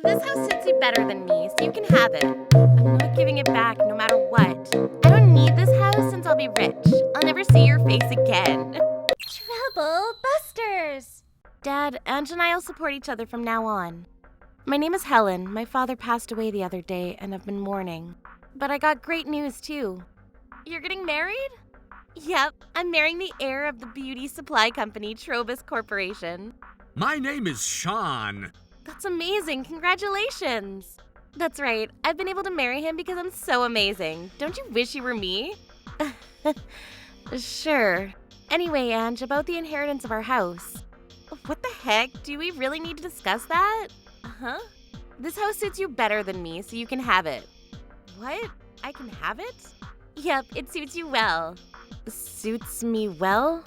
This house suits you better than me, so you can have it. I'm not giving it back no matter what. I don't need this house since I'll be rich. I'll never see your face again. Trouble busters! Dad, Ange and I will support each other from now on. My name is Helen. My father passed away the other day and I've been mourning. But I got great news too. You're getting married? Yep, I'm marrying the heir of the beauty supply company, Trobus Corporation. My name is Sean. That's amazing. Congratulations. That's right. I've been able to marry him because I'm so amazing. Don't you wish you were me? Sure. Anyway, Ange, about the inheritance of our house. What the heck? Do we really need to discuss that? Huh? This house suits you better than me, so you can have it. What? I can have it? Yep, it suits you well. Suits me well?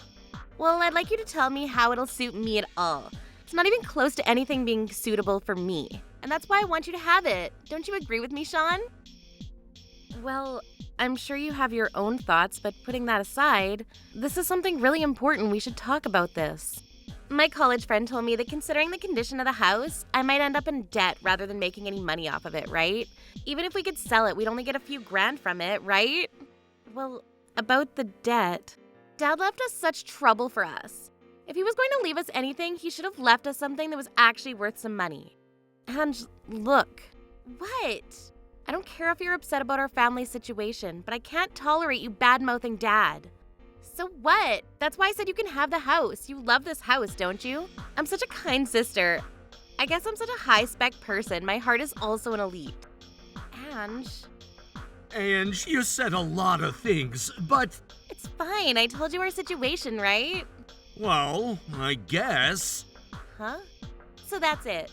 Well, I'd like you to tell me how it'll suit me at all. It's not even close to anything being suitable for me. And that's why I want you to have it. Don't you agree with me, Sean? Well, I'm sure you have your own thoughts, but putting that aside, this is something really important. We should talk about this. My college friend told me that considering the condition of the house, I might end up in debt rather than making any money off of it, right? Even if we could sell it, we'd only get a few grand from it, right? Well, about the debt, Dad left us such trouble for us. If he was going to leave us anything, he should have left us something that was actually worth some money. And look. What? I don't care if you're upset about our family situation, but I can't tolerate you bad-mouthing Dad. So what? That's why I said you can have the house. You love this house, don't you? I'm such a kind sister. I guess I'm such a high-spec person. My heart is also an elite. Ange, you said a lot of things, but... It's fine. I told you our situation, right? Well, I guess. Huh? So that's it.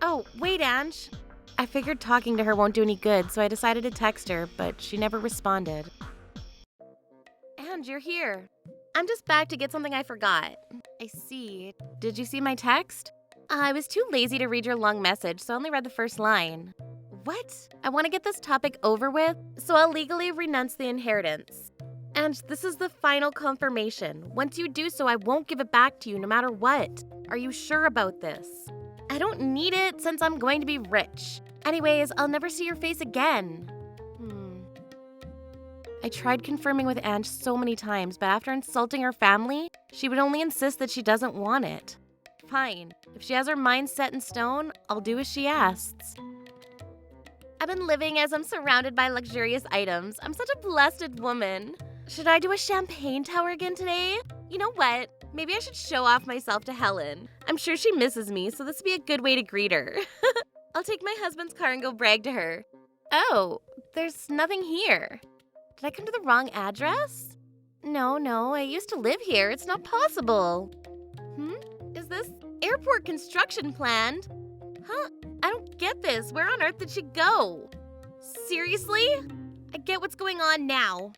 Oh, wait, Ange. I figured talking to her won't do any good, so I decided to text her, but she never responded. Ange, you're here. I'm just back to get something I forgot. I see. Did you see my text? I was too lazy to read your long message, so I only read the first line. What? I want to get this topic over with, so I'll legally renounce the inheritance. And this is the final confirmation. Once you do so, I won't give it back to you no matter what. Are you sure about this? I don't need it since I'm going to be rich. Anyways, I'll never see your face again. I tried confirming with Ange so many times, but after insulting her family, she would only insist that she doesn't want it. Fine. If she has her mind set in stone, I'll do as she asks. I've been living as I'm surrounded by luxurious items. I'm such a blessed woman. Should I do a champagne tower again today? You know what? Maybe I should show off myself to Helen. I'm sure she misses me, so this would be a good way to greet her. I'll take my husband's car and go brag to her. Oh, there's nothing here. Did I come to the wrong address? No, I used to live here. It's not possible. Is this airport construction planned? Huh? I don't get this. Where on earth did she go? Seriously? I get what's going on now.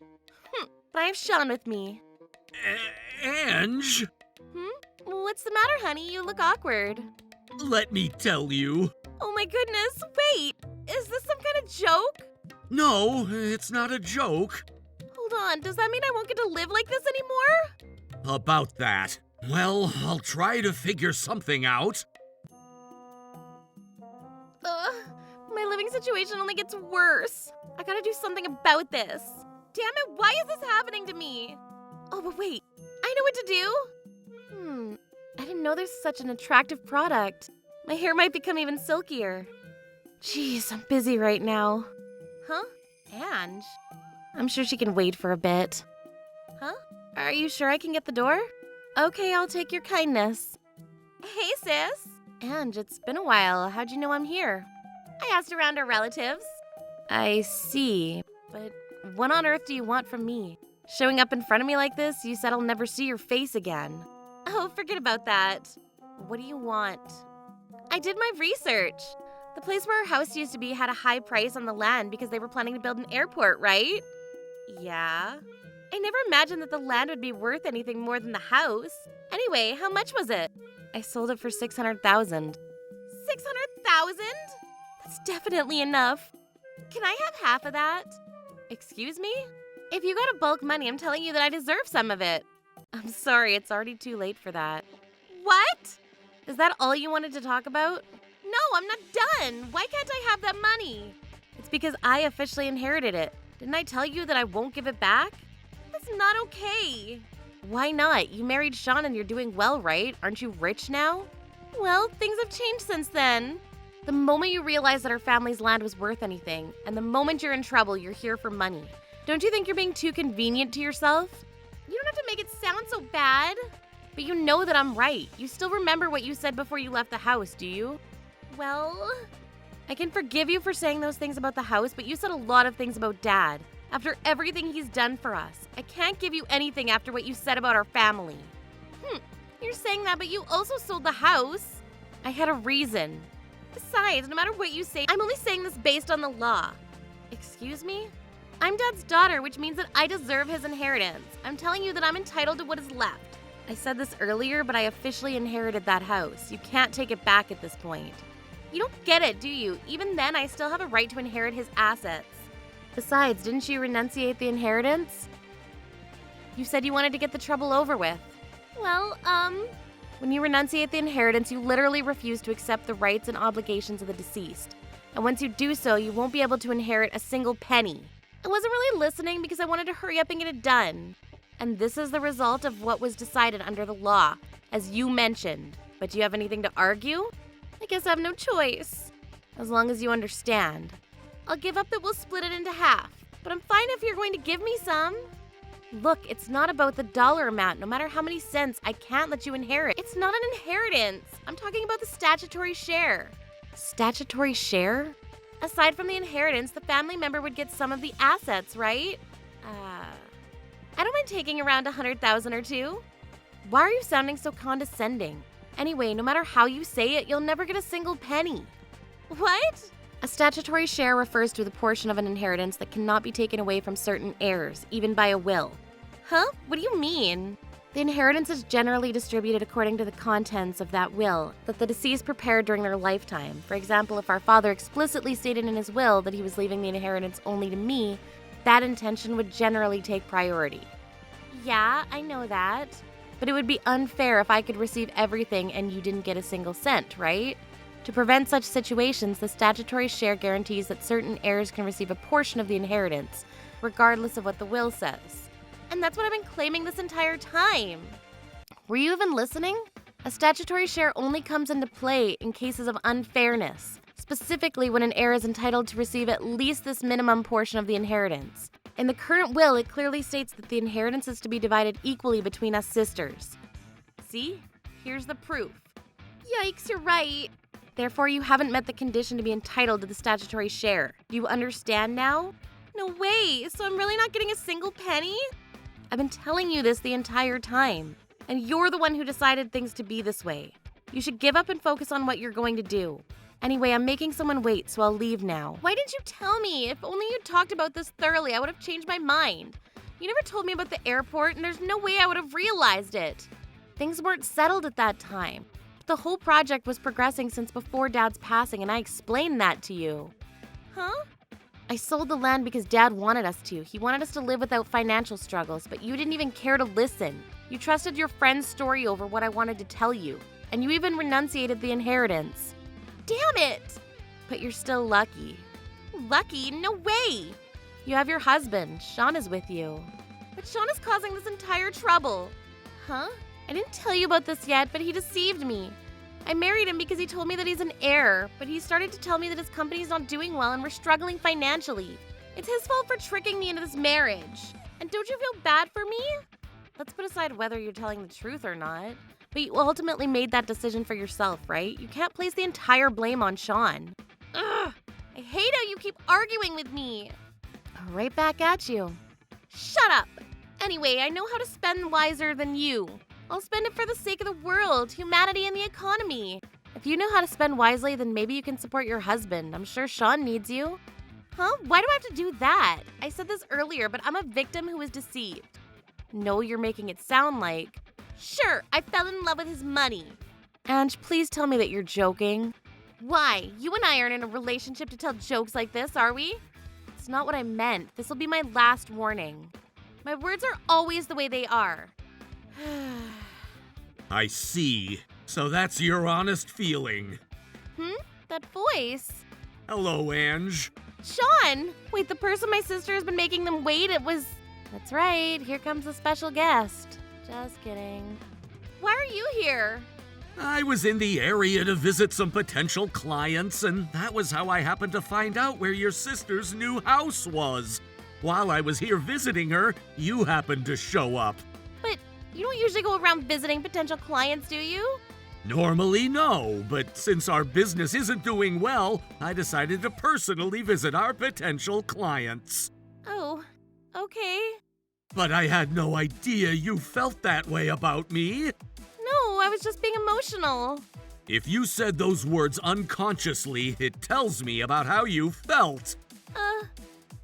But I have Sean with me. Ange? What's the matter, honey? You look awkward. Let me tell you. Oh my goodness, wait! Is this some kind of joke? No, it's not a joke. Hold on, does that mean I won't get to live like this anymore? About that. Well, I'll try to figure something out. My living situation only gets worse. I gotta do something about this. Damn it, why is this happening to me? Oh, but wait, I know what to do. I didn't know there's such an attractive product. My hair might become even silkier. Jeez, I'm busy right now. Huh? Ange? I'm sure she can wait for a bit. Huh? Are you sure I can get the door? Okay, I'll take your kindness. Hey, sis. Ange, it's been a while. How'd you know I'm here? I asked around our relatives. I see, but what on earth do you want from me? Showing up in front of me like this, you said I'll never see your face again. Oh, forget about that. What do you want? I did my research. The place where our house used to be had a high price on the land because they were planning to build an airport, right? Yeah. I never imagined that the land would be worth anything more than the house. Anyway, how much was it? I sold it for $600,000. $600,000? That's definitely enough. Can I have half of that? Excuse me? If you got a bulk money, I'm telling you that I deserve some of it. I'm sorry, it's already too late for that. What? Is that all you wanted to talk about? No, I'm not done. Why can't I have that money? It's because I officially inherited it. Didn't I tell you that I won't give it back? That's not okay. Why not? You married Sean and you're doing well, right? Aren't you rich now? Well, things have changed since then. The moment you realize that our family's land was worth anything, and the moment you're in trouble, you're here for money. Don't you think you're being too convenient to yourself? You don't have to make it sound so bad. But you know that I'm right. You still remember what you said before you left the house, do you? Well, I can forgive you for saying those things about the house, but you said a lot of things about Dad. After everything he's done for us, I can't give you anything after what you said about our family. You're saying that, but you also sold the house. I had a reason. Besides, no matter what you say, I'm only saying this based on the law. Excuse me? I'm Dad's daughter, which means that I deserve his inheritance. I'm telling you that I'm entitled to what is left. I said this earlier, but I officially inherited that house. You can't take it back at this point. You don't get it, do you? Even then, I still have a right to inherit his assets. Besides, didn't you renunciate the inheritance? You said you wanted to get the trouble over with. Well, when you renunciate the inheritance, you literally refuse to accept the rights and obligations of the deceased. And once you do so, you won't be able to inherit a single penny. I wasn't really listening because I wanted to hurry up and get it done. And this is the result of what was decided under the law, as you mentioned. But do you have anything to argue? I guess I have no choice. As long as you understand. I'll give up that we'll split it into half, but I'm fine if you're going to give me some. Look, it's not about the dollar amount. No matter how many cents, I can't let you inherit. It's not an inheritance. I'm talking about the statutory share. Statutory share? Aside from the inheritance, the family member would get some of the assets, right? I don't mind taking around 100,000 or two. Why are you sounding so condescending? Anyway, no matter how you say it, you'll never get a single penny. What? A statutory share refers to the portion of an inheritance that cannot be taken away from certain heirs, even by a will. Huh? What do you mean? The inheritance is generally distributed according to the contents of that will that the deceased prepared during their lifetime. For example, if our father explicitly stated in his will that he was leaving the inheritance only to me, that intention would generally take priority. Yeah, I know that. But it would be unfair if I could receive everything and you didn't get a single cent, right? To prevent such situations, the statutory share guarantees that certain heirs can receive a portion of the inheritance, regardless of what the will says. And that's what I've been claiming this entire time. Were you even listening? A statutory share only comes into play in cases of unfairness, specifically when an heir is entitled to receive at least this minimum portion of the inheritance. In the current will, it clearly states that the inheritance is to be divided equally between us sisters. See? Here's the proof. Yikes, you're right. Therefore, you haven't met the condition to be entitled to the statutory share. Do you understand now? No way! So I'm really not getting a single penny? I've been telling you this the entire time. And you're the one who decided things to be this way. You should give up and focus on what you're going to do. Anyway, I'm making someone wait, so I'll leave now. Why didn't you tell me? If only you'd talked about this thoroughly, I would have changed my mind. You never told me about the airport, and there's no way I would have realized it. Things weren't settled at that time. The whole project was progressing since before Dad's passing, and I explained that to you. Huh? I sold the land because Dad wanted us to. He wanted us to live without financial struggles, but you didn't even care to listen. You trusted your friend's story over what I wanted to tell you, and you even renunciated the inheritance. Damn it! But you're still lucky. Lucky? No way! You have your husband. Sean is with you. But Sean is causing this entire trouble. Huh? I didn't tell you about this yet, but he deceived me. I married him because he told me that he's an heir, but he started to tell me that his company's not doing well and we're struggling financially. It's his fault for tricking me into this marriage. And don't you feel bad for me? Let's put aside whether you're telling the truth or not. But you ultimately made that decision for yourself, right? You can't place the entire blame on Sean. Ugh! I hate how you keep arguing with me. Right back at you. Shut up! Anyway, I know how to spend wiser than you. I'll spend it for the sake of the world, humanity, and the economy. If you know how to spend wisely, then maybe you can support your husband. I'm sure Sean needs you. Huh? Why do I have to do that? I said this earlier, but I'm a victim who was deceived. No, you're making it sound like. Sure, I fell in love with his money. Ange, please tell me that you're joking. Why? You and I aren't in a relationship to tell jokes like this, are we? It's not what I meant. This will be my last warning. My words are always the way they are. I see. So that's your honest feeling. that voice. Hello, Ange. Sean! Wait, the person my sister has been making them wait, it was... That's right, here comes a special guest. Just kidding. Why are you here? I was in the area to visit some potential clients, and that was how I happened to find out where your sister's new house was. While I was here visiting her, you happened to show up. But you don't usually go around visiting potential clients, do you? Normally, no, but since our business isn't doing well, I decided to personally visit our potential clients. Oh, okay. But I had no idea you felt that way about me. No, I was just being emotional. If you said those words unconsciously, it tells me about how you felt.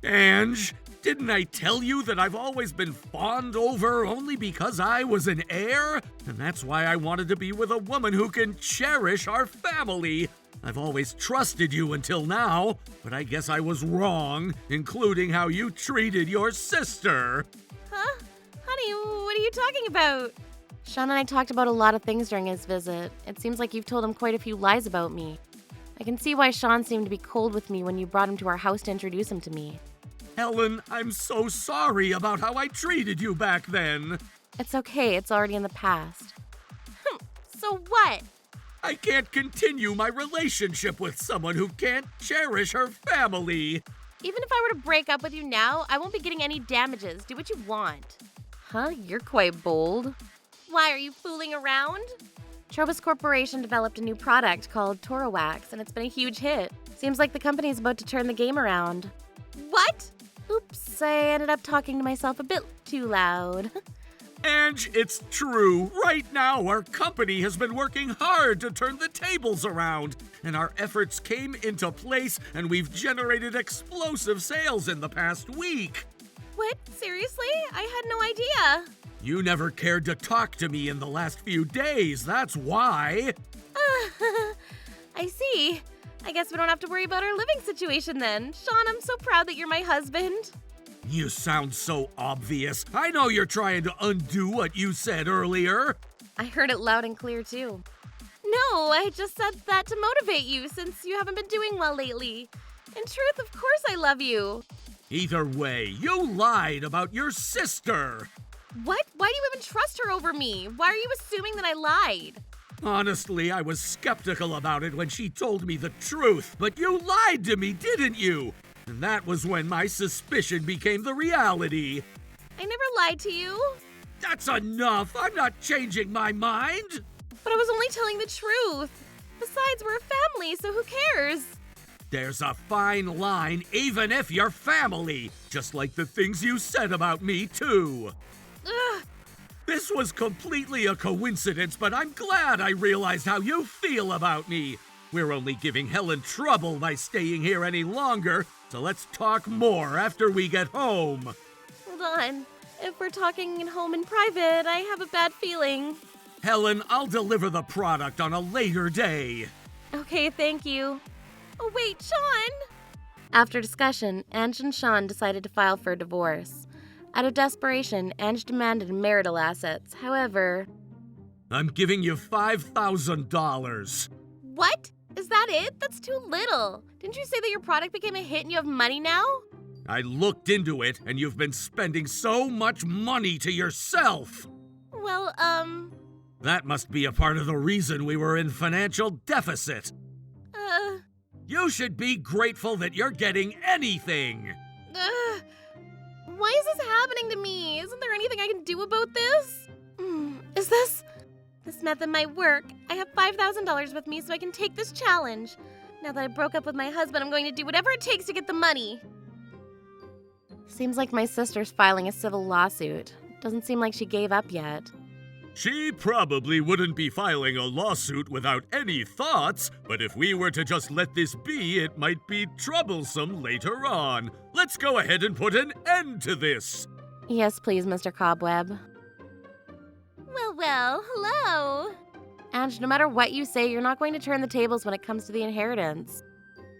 Ange, didn't I tell you that I've always been fawned over only because I was an heir? And that's why I wanted to be with a woman who can cherish our family. I've always trusted you until now, but I guess I was wrong, including how you treated your sister. Huh? Honey, what are you talking about? Sean and I talked about a lot of things during his visit. It seems like you've told him quite a few lies about me. I can see why Sean seemed to be cold with me when you brought him to our house to introduce him to me. Helen, I'm so sorry about how I treated you back then. It's okay, it's already in the past. So what? I can't continue my relationship with someone who can't cherish her family. Even if I were to break up with you now, I won't be getting any damages. Do what you want. Huh? You're quite bold. Why, are you fooling around? Trobus Corporation developed a new product called Torowax, and it's been a huge hit. Seems like the company's about to turn the game around. What? Oops, I ended up talking to myself a bit too loud. Ange, it's true. Right now, our company has been working hard to turn the tables around, and our efforts came into place, and we've generated explosive sales in the past week. What? Seriously? I had no idea. You never cared to talk to me in the last few days, that's why. I see. I guess we don't have to worry about our living situation then. Sean, I'm so proud that you're my husband. You sound so obvious. I know you're trying to undo what you said earlier. I heard it loud and clear too. No, I just said that to motivate you since you haven't been doing well lately. In truth, of course I love you. Either way, you lied about your sister. What? Why do you even trust her over me? Why are you assuming that I lied? Honestly, I was skeptical about it when she told me the truth, but you lied to me, didn't you? And that was when my suspicion became the reality. I never lied to you. That's enough! I'm not changing my mind! But I was only telling the truth. Besides, we're a family, so who cares? There's a fine line, even if you're family, just like the things you said about me, too. Ugh. This was completely a coincidence, but I'm glad I realized how you feel about me. We're only giving Helen trouble by staying here any longer, so let's talk more after we get home. Hold on. If we're talking at home in private, I have a bad feeling. Helen, I'll deliver the product on a later day. Okay, thank you. Oh, wait, Sean! After discussion, Ange and Sean decided to file for a divorce. Out of desperation, Ange demanded marital assets. However... I'm giving you $5,000. What? Is that it? That's too little. Didn't you say that your product became a hit and you have money now? I looked into it, and you've been spending so much money to yourself. Well, That must be a part of the reason we were in financial deficit. You should be grateful that you're getting anything. Why is this happening to me? Isn't there anything I can do about this? This method might work. I have $5,000 with me so I can take this challenge. Now that I broke up with my husband, I'm going to do whatever it takes to get the money. Seems like my sister's filing a civil lawsuit. Doesn't seem like she gave up yet. She probably wouldn't be filing a lawsuit without any thoughts, but if we were to just let this be, it might be troublesome later on. Let's go ahead and put an end to this. Yes, please, Mr. Cobweb. Well, hello. Ange, no matter what you say, you're not going to turn the tables when it comes to the inheritance.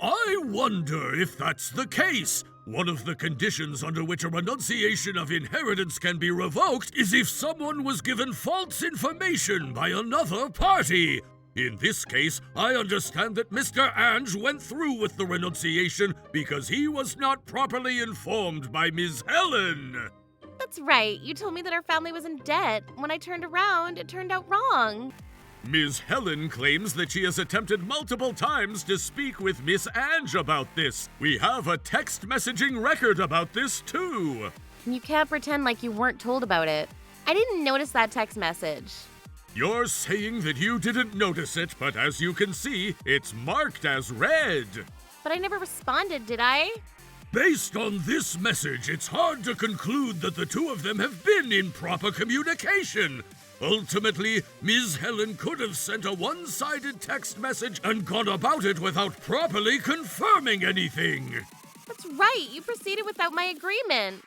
I wonder if that's the case. One of the conditions under which a renunciation of inheritance can be revoked is if someone was given false information by another party. In this case, I understand that Mr. Ange went through with the renunciation because he was not properly informed by Ms. Helen. That's right. You told me that our family was in debt. When I turned around, it turned out wrong. Ms. Helen claims that she has attempted multiple times to speak with Miss Ange about this. We have a text messaging record about this, too. And you can't pretend like you weren't told about it. I didn't notice that text message. You're saying that you didn't notice it, but as you can see, it's marked as read. But I never responded, did I? Based on this message, it's hard to conclude that the two of them have been in proper communication. Ultimately, Ms. Helen could have sent a one-sided text message and gone about it without properly confirming anything. That's right. You proceeded without my agreement.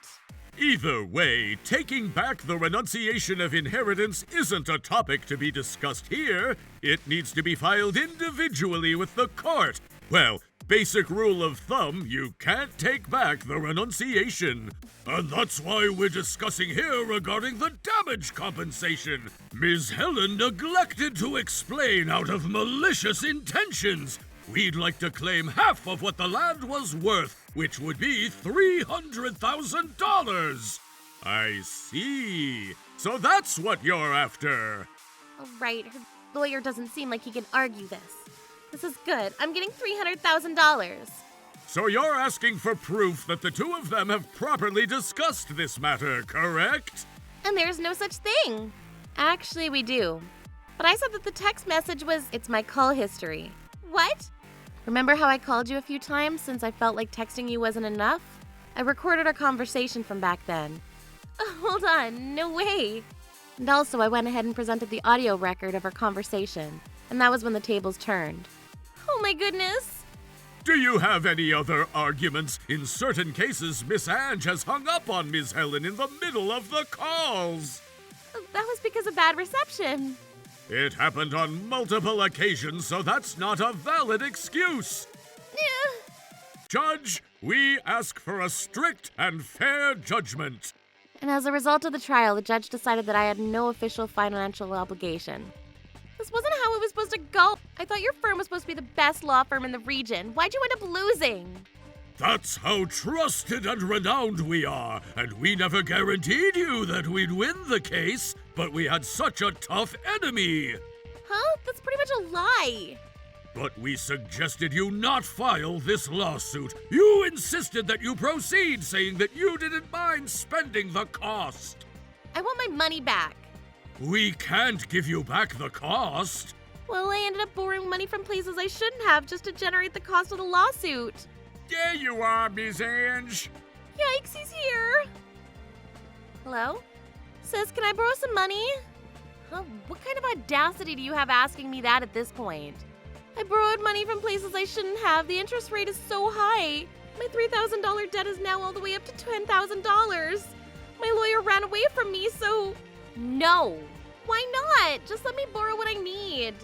Either way, taking back the renunciation of inheritance isn't a topic to be discussed here. It needs to be filed individually with the court. Well, basic rule of thumb, you can't take back the renunciation. And that's why we're discussing here regarding the damage compensation. Ms. Helen neglected to explain out of malicious intentions. We'd like to claim half of what the land was worth, which would be $300,000. I see. So that's what you're after. All right, her lawyer doesn't seem like he can argue this. This is good. I'm getting $300,000. So you're asking for proof that the two of them have properly discussed this matter, correct? And there's no such thing. Actually, we do. But I said that the text message was, it's my call history. What? Remember how I called you a few times since I felt like texting you wasn't enough? I recorded our conversation from back then. Oh, hold on, no way. And also, I went ahead and presented the audio record of our conversation, and that was when the tables turned. Oh my goodness! Do you have any other arguments? In certain cases, Miss Ange has hung up on Miss Helen in the middle of the calls. That was because of bad reception. It happened on multiple occasions, so that's not a valid excuse. Judge, we ask for a strict and fair judgment. And as a result of the trial, the judge decided that I had no official financial obligation. This wasn't how it was supposed to go. I thought your firm was supposed to be the best law firm in the region. Why'd you end up losing? That's how trusted and renowned we are, and we never guaranteed you that we'd win the case, but we had such a tough enemy. Huh? That's pretty much a lie. But we suggested you not file this lawsuit. You insisted that you proceed, saying that you didn't mind spending the cost. I want my money back. We can't give you back the cost. Well, I ended up borrowing money from places I shouldn't have just to generate the cost of the lawsuit. There you are, Miss Ange. Yikes, he's here. Hello? Sis, can I borrow some money? Huh? What kind of audacity do you have asking me that at this point? I borrowed money from places I shouldn't have. The interest rate is so high. My $3,000 debt is now all the way up to $10,000. My lawyer ran away from me, so... No. Why not? Just let me borrow what I need.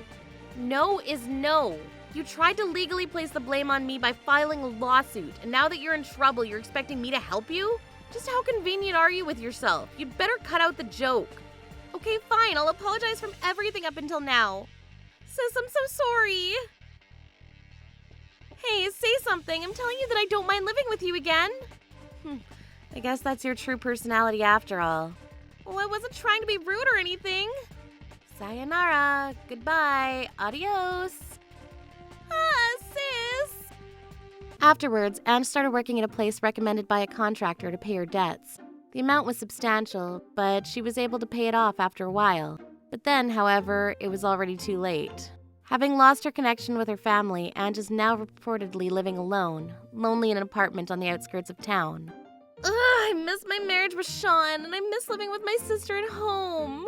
No is no. You tried to legally place the blame on me by filing a lawsuit, and now that you're in trouble, you're expecting me to help you? Just how convenient are you with yourself? You'd better cut out the joke. Okay, fine, I'll apologize from everything up until now. Sis, I'm so sorry. Hey, say something. I'm telling you that I don't mind living with you again. I guess that's your true personality after all. Oh, I wasn't trying to be rude or anything. Sayonara. Goodbye. Adios. Sis! Afterwards, Ange started working at a place recommended by a contractor to pay her debts. The amount was substantial, but she was able to pay it off after a while. But then, however, it was already too late. Having lost her connection with her family, Ange is now reportedly living alone, lonely in an apartment on the outskirts of town. I miss my marriage with Sean, and I miss living with my sister at home.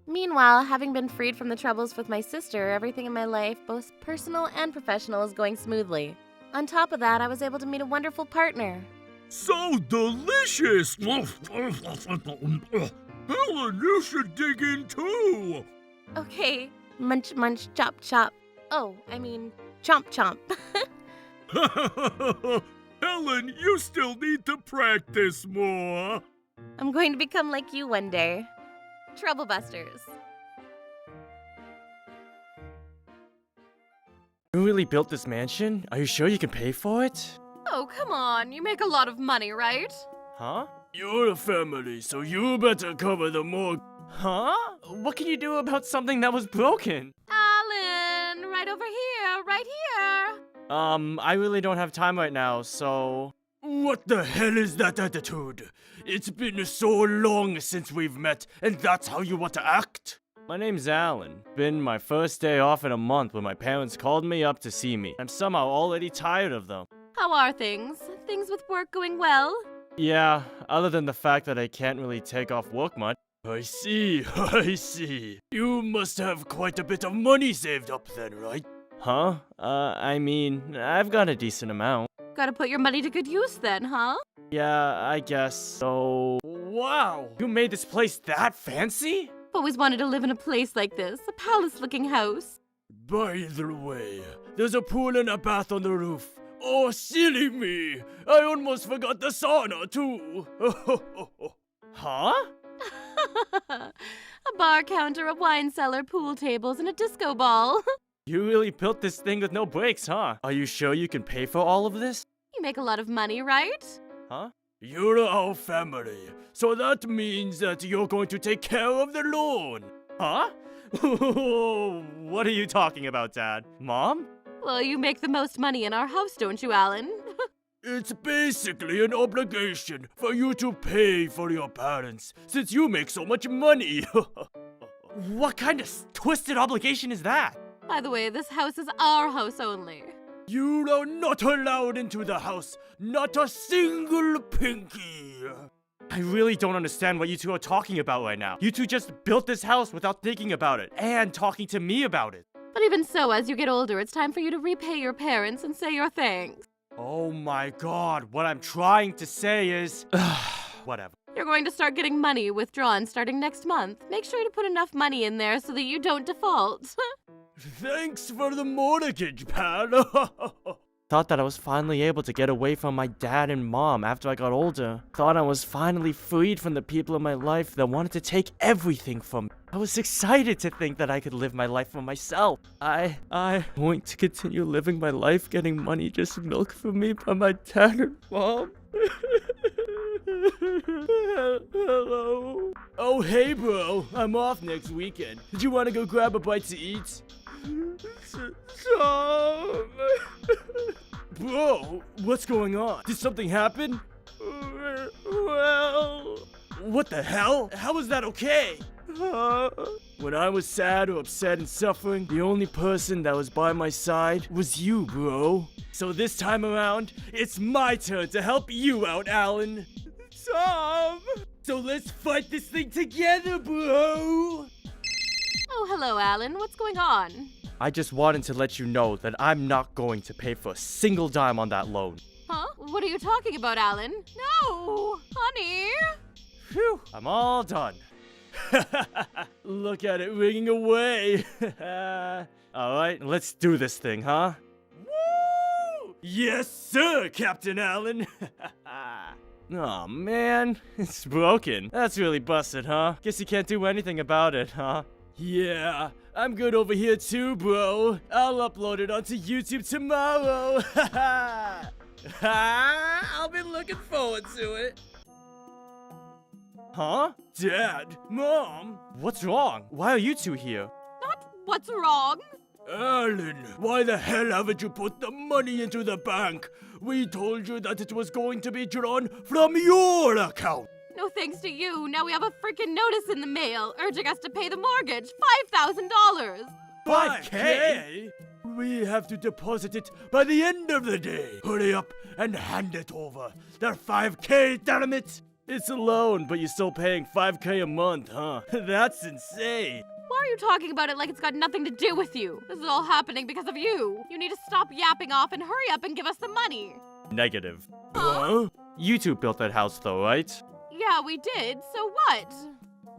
Meanwhile, having been freed from the troubles with my sister, everything in my life, both personal and professional, is going smoothly. On top of that, I was able to meet a wonderful partner. So delicious! Helen, you should dig in too! Okay, munch munch chop chop. Oh, I mean, chomp chomp. Helen, you still need to practice more. I'm going to become like you one day. Troublebusters. You really built this mansion? Are you sure you can pay for it? Oh, come on. You make a lot of money, right? Huh? You're a family, so you better cover the mortgage. Huh? What can you do about something that was broken? Alan, right over here, right here. I really don't have time right now, so... What the hell is that attitude? It's been so long since we've met, and that's how you want to act? My name's Alan. Been my first day off in a month when my parents called me up to see me. I'm somehow already tired of them. How are things? Things with work going well? Yeah, other than the fact that I can't really take off work much. I see, I see. You must have quite a bit of money saved up then, right? Huh? I mean, I've got a decent amount. Gotta put your money to good use then, huh? Yeah, I guess so. Wow! You made this place that fancy? Always wanted to live in a place like this, a palace-looking house. By the way, there's a pool and a bath on the roof. Oh, silly me! I almost forgot the sauna, too! Huh? A bar counter, a wine cellar, pool tables, and a disco ball. You really built this thing with no breaks, huh? Are you sure you can pay for all of this? You make a lot of money, right? Huh? You're our family, so that means that you're going to take care of the loan. Huh? What are you talking about, Dad? Mom? Well, you make the most money in our house, don't you, Alan? It's basically an obligation for you to pay for your parents, since you make so much money. What kind of twisted obligation is that? By the way, this house is our house only. You are not allowed into the house, not a single pinky. I really don't understand what you two are talking about right now. You two just built this house without thinking about it and talking to me about it. But even so, as you get older, it's time for you to repay your parents and say your thanks. Oh my god, what I'm trying to say is... whatever. You're going to start getting money withdrawn starting next month. Make sure to put enough money in there so that you don't default. Thanks for the mortgage, pal. Thought that I was finally able to get away from my dad and mom after I got older. Thought I was finally freed from the people in my life that wanted to take everything from me. I was excited to think that I could live my life for myself. I going to continue living my life getting money just milked from me by my dad and mom. Hello. Oh, hey, bro. I'm off next weekend. Did you want to go grab a bite to eat? Stop. Bro, what's going on? Did something happen? Well... What the hell? How is that okay? When I was sad or upset and suffering, the only person that was by my side was you, bro. So this time around, it's my turn to help you out, Alan. Tom! So let's fight this thing together, bro! Oh, hello, Alan. What's going on? I just wanted to let you know that I'm not going to pay for a single dime on that loan. Huh? What are you talking about, Alan? No! Honey! Phew, I'm all done. Look at it ringing away. Alright, let's do this thing, huh? Woo! Yes, sir, Captain Allen. Aw, man. It's broken. That's really busted, huh? Guess you can't do anything about it, huh? Yeah, I'm good over here too, bro. I'll upload it onto YouTube tomorrow. I'll be looking forward to it. Huh? Dad, Mom. What's wrong? Why are you two here? Not what's wrong? Alan, why the hell haven't you put the money into the bank? We told you that it was going to be drawn from your account. No thanks to you, now we have a freaking notice in the mail urging us to pay the mortgage, $5,000. $5K? We have to deposit it by the end of the day. Hurry up and hand it over. They're $5K, damn it! It's a loan, but you're still paying $5K a month, huh? That's insane. Why are you talking about it like it's got nothing to do with you? This is all happening because of you. You need to stop yapping off and hurry up and give us the money. Negative. Huh? You two built that house though, right? Yeah, we did. So what?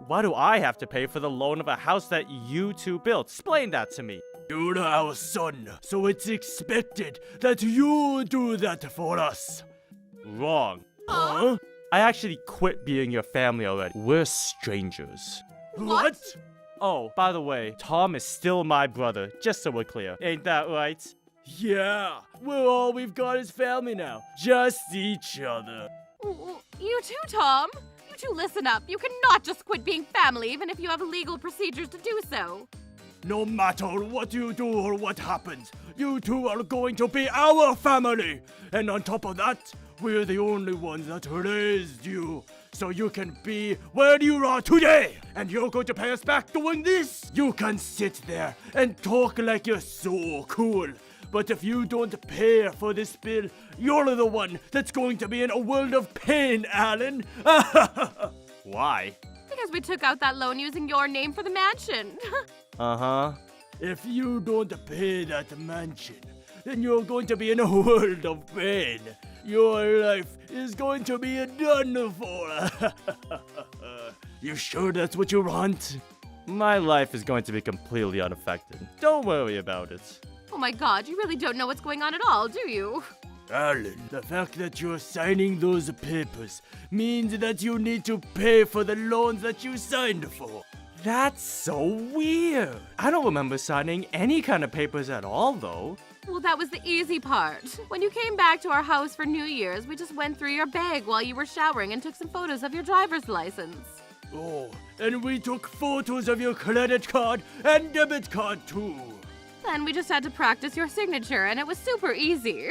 Why do I have to pay for the loan of a house that you two built? Explain that to me. You're our son, so it's expected that you do that for us. Wrong. Huh? I actually quit being your family already. We're strangers. What? Oh, by the way, Tom is still my brother, just so we're clear. Ain't that right? Yeah, all we've got is family now. Just each other. You too, Tom. You two listen up. You cannot just quit being family even if you have legal procedures to do so. No matter what you do or what happens, you two are going to be our family. And on top of that, we're the only ones that raised you. So you can be where you are today. And you're going to pay us back doing this. You can sit there and talk like you're so cool. But if you don't pay for this bill, you're the one that's going to be in a world of pain, Alan. Why? Because we took out that loan using your name for the mansion. Uh-huh. If you don't pay that mansion, then you're going to be in a world of pain. Your life is going to be done for. You sure that's what you want? My life is going to be completely unaffected. Don't worry about it. Oh my god, you really don't know what's going on at all, do you? Alan, the fact that you're signing those papers means that you need to pay for the loans that you signed for. That's so weird. I don't remember signing any kind of papers at all, though. Well, that was the easy part. When you came back to our house for New Year's, we just went through your bag while you were showering and took some photos of your driver's license. Oh, and we took photos of your credit card and debit card too. Then we just had to practice your signature, and it was super easy.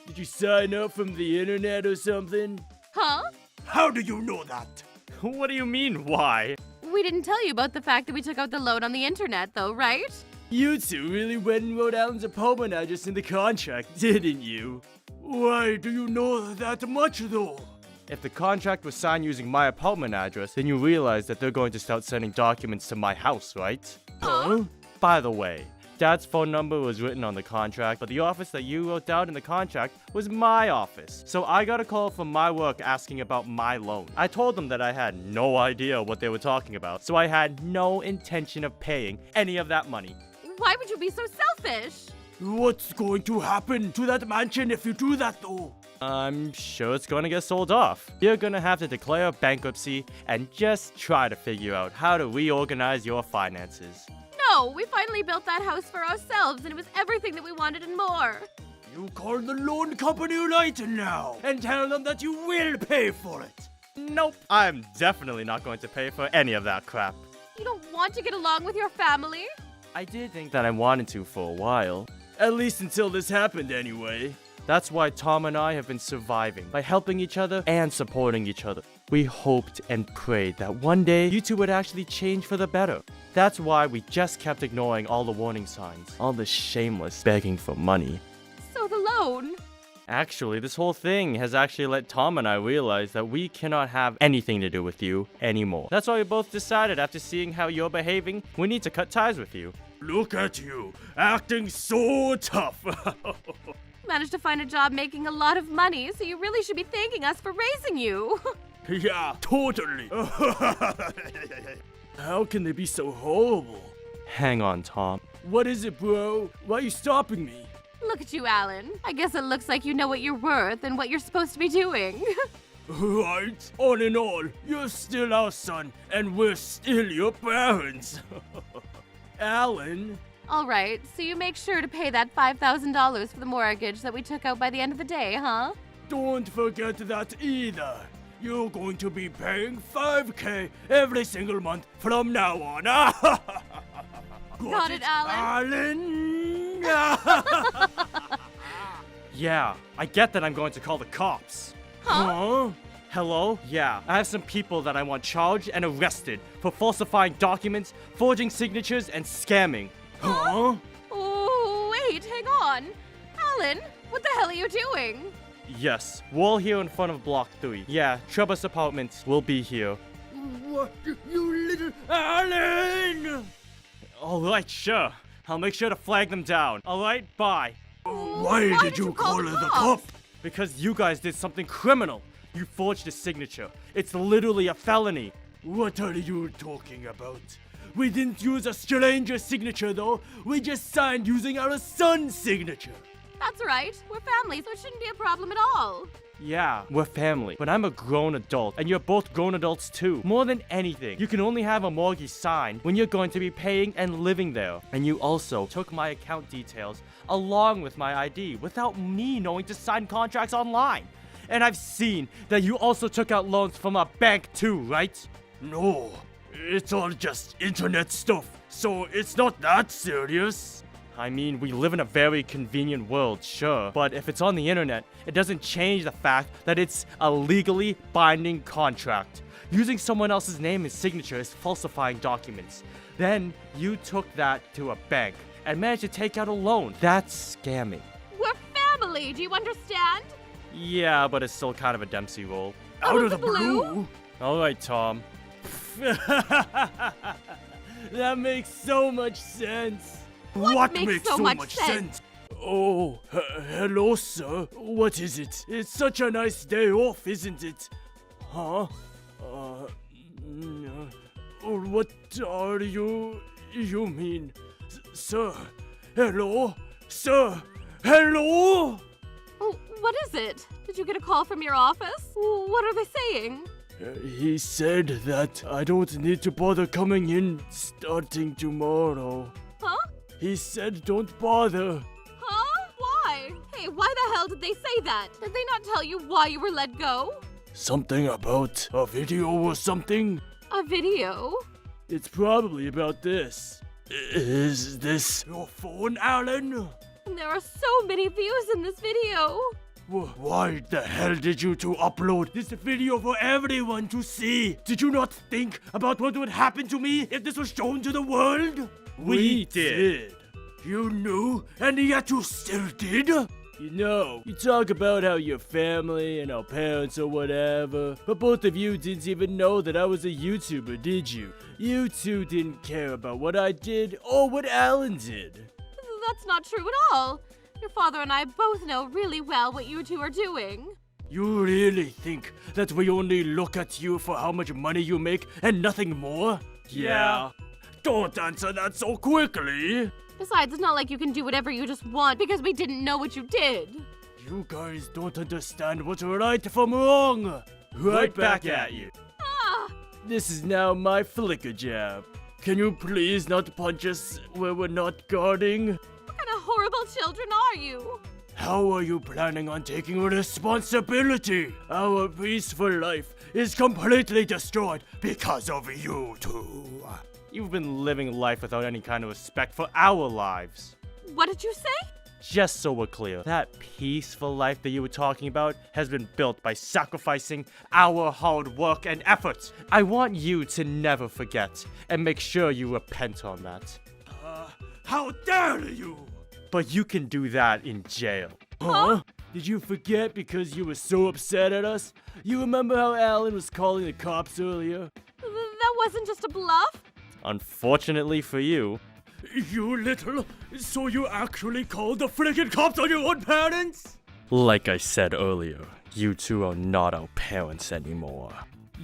Did you sign up from the internet or something? Huh? How do you know that? What do you mean, why? We didn't tell you about the fact that we took out the loan on the internet, though, right? You two really went and wrote Alan's apartment address in the contract, didn't you? Why do you know that much, though? If the contract was signed using my apartment address, then you realize that they're going to start sending documents to my house, right? Huh? By the way, Dad's phone number was written on the contract, but the office that you wrote down in the contract was my office. So I got a call from my work asking about my loan. I told them that I had no idea what they were talking about, so I had no intention of paying any of that money. Why would you be so selfish? What's going to happen to that mansion if you do that, though? I'm sure it's gonna get sold off. You're gonna have to declare bankruptcy and just try to figure out how to reorganize your finances. No, we finally built that house for ourselves, and it was everything that we wanted and more. You call the loan company right now and tell them that you will pay for it. Nope, I'm definitely not going to pay for any of that crap. You don't want to get along with your family? I did think that I wanted to for a while. At least until this happened anyway. That's why Tom and I have been surviving, by helping each other and supporting each other. We hoped and prayed that one day you two would actually change for the better. That's why we just kept ignoring all the warning signs, all the shameless begging for money. So the loan? Actually, this whole thing has actually let Tom and I realize that we cannot have anything to do with you anymore. That's why we both decided, after seeing how you're behaving, we need to cut ties with you. Look at you, acting so tough. Managed to find a job making a lot of money, so you really should be thanking us for raising you. Yeah, totally. How can they be so horrible? Hang on, Tom. What is it, bro? Why are you stopping me? Look at you, Alan. I guess it looks like you know what you're worth and what you're supposed to be doing. Right? All in all, you're still our son, and we're still your parents. Alan? All right, so you make sure to pay that $5,000 for the mortgage that we took out by the end of the day, huh? Don't forget that either. You're going to be paying $5,000 every single month from now on. Got it, Alan? Alan? Yeah, I get that I'm going to call the cops. Huh? Hello? Yeah, I have some people that I want charged and arrested for falsifying documents, forging signatures, and scamming. Huh? Oh, wait, hang on. Alan, what the hell are you doing? Yes, we're all here in front of Block 3. Yeah, Trevor's apartment will be here. What? You little Alan! Alright, sure. I'll make sure to flag them down. Alright, bye. Why did you call her the cop? Because you guys did something criminal. You forged a signature. It's literally a felony. What are you talking about? We didn't use a stranger's signature though. We just signed using our son's signature. That's right. We're family, so it shouldn't be a problem at all. Yeah, we're family, but I'm a grown adult, and you're both grown adults too. More than anything, you can only have a mortgage signed when you're going to be paying and living there. And you also took my account details along with my ID without me knowing to sign contracts online. And I've seen that you also took out loans from a bank too, right? No, it's all just internet stuff, so it's not that serious. I mean, we live in a very convenient world, sure, but if it's on the internet, it doesn't change the fact that it's a legally binding contract. Using someone else's name and signature is falsifying documents. Then you took that to a bank and managed to take out a loan. That's scamming. We're family, do you understand? Yeah, but it's still kind of a Dempsey role. Out of the blue? Alright, Tom. That makes so much sense. What makes so much sense? Oh, hello, sir. What is it? It's such a nice day off, isn't it? Huh? What are you mean? Sir? Hello? Sir? Hello? Oh, what is it? Did you get a call from your office? What are they saying? He said that I don't need to bother coming in starting tomorrow. Huh? He said don't bother. Huh? Why? Hey, why the hell did they say that? Did they not tell you why you were let go? Something about a video or something? A video? It's probably about this. Is this your phone, Alan? There are so many views in this video. Why the hell did you two upload this video for everyone to see? Did you not think about what would happen to me if this was shown to the world? We did. You knew, and yet you still did? You know, you talk about how your family and our parents or whatever, but both of you didn't even know that I was a YouTuber, did you? You two didn't care about what I did or what Alan did. That's not true at all. Your father and I both know really well what you two are doing. You really think that we only look at you for how much money you make and nothing more? Yeah. Don't answer that so quickly. Besides, it's not like you can do whatever you just want because we didn't know what you did. You guys don't understand what's right from wrong. Right back at you. Ah! This is now my flicker jab. Can you please not punch us where we're not guarding? What kind of horrible children are you? How are you planning on taking responsibility? Our peaceful life is completely destroyed because of you two. You've been living life without any kind of respect for our lives. What did you say? Just so we're clear, that peaceful life that you were talking about has been built by sacrificing our hard work and efforts. I want you to never forget and make sure you repent on that. How dare you! But you can do that in jail. Huh? Did you forget because you were so upset at us? You remember how Alan was calling the cops earlier? That wasn't just a bluff? Unfortunately for you. You little... So you actually called the frickin' cops on your own parents? Like I said earlier, you two are not our parents anymore.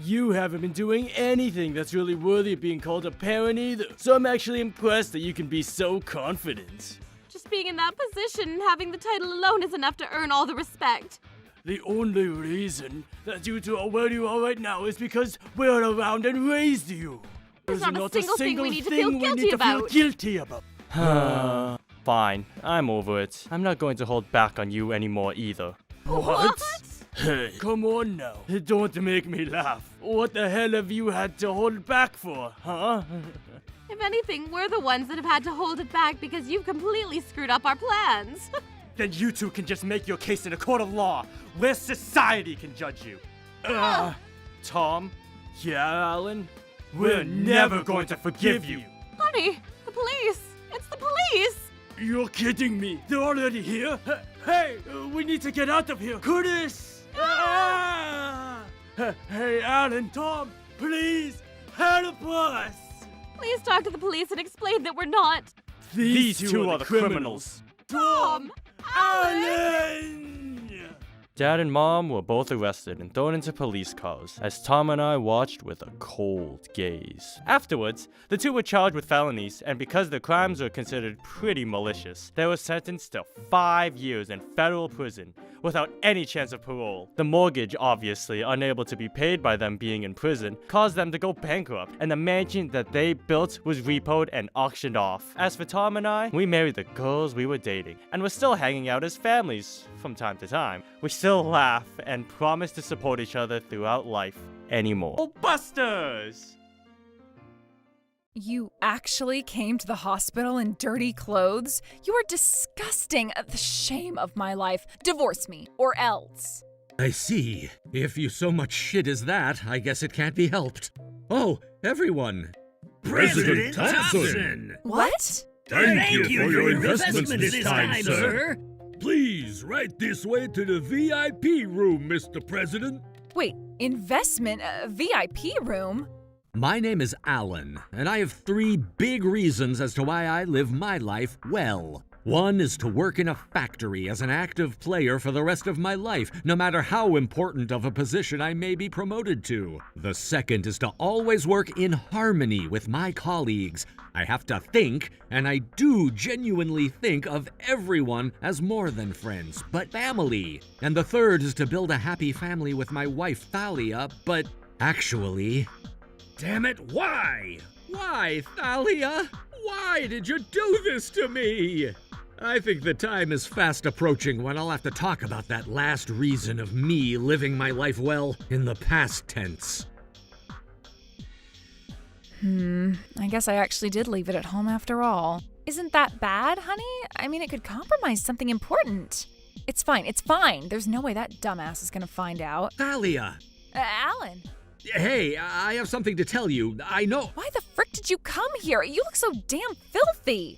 You haven't been doing anything that's really worthy of being called a parent either. So I'm actually impressed that you can be so confident. Just being in that position and having the title alone is enough to earn all the respect. The only reason that you two are where you are right now is because we're around and raised you. There's not a single thing we need to thing feel guilty about. Fine, I'm over it. I'm not going to hold back on you anymore either. What? Hey, come on now. Don't make me laugh. What the hell have you had to hold back for, huh? If anything, we're the ones that have had to hold it back because you've completely screwed up our plans. Then you two can just make your case in a court of law, where society can judge you. Tom? Yeah, Alan? We're never going to forgive you. Honey, the police! It's the police! You're kidding me. They're already here? Hey, we need to get out of here. Curtis! Hey, Alan, Tom, please, help us! Please talk to the police and explain that we're not. These two are the criminals. Tom! Alan! Dad and Mom were both arrested and thrown into police cars, as Tom and I watched with a cold gaze. Afterwards, the two were charged with felonies, and because their crimes were considered pretty malicious, they were sentenced to 5 years in federal prison without any chance of parole. The mortgage, obviously unable to be paid by them being in prison, caused them to go bankrupt, and the mansion that they built was repoed and auctioned off. As for Tom and I, we married the girls we were dating, and we're still hanging out as families from time to time. We still laugh and promise to support each other throughout life anymore. Oh, Busters! You actually came to the hospital in dirty clothes? You are disgusting. The shame of my life. Divorce me, or else. I see. If you so much shit as that, I guess it can't be helped. Oh, everyone. President Thompson! What? Thank you for your investments this time, sir. Please, right this way to the VIP room, Mr. President. Wait, investment? VIP room? My name is Alan, and I have 3 big reasons as to why I live my life well. One is to work in a factory as an active player for the rest of my life, no matter how important of a position I may be promoted to. The second is to always work in harmony with my colleagues. I have to think, and I do genuinely think of everyone as more than friends, but family. And the third is to build a happy family with my wife, Thalia, but actually... Damn it, why? Why, Thalia? Why did you do this to me? I think the time is fast approaching when I'll have to talk about that last reason of me living my life well in the past tense. I guess I actually did leave it at home after all. Isn't that bad, honey? I mean, it could compromise something important. It's fine. There's no way that dumbass is gonna find out. Thalia! Alan! Hey, I have something to tell you. I know... Why the frick did you come here? You look so damn filthy!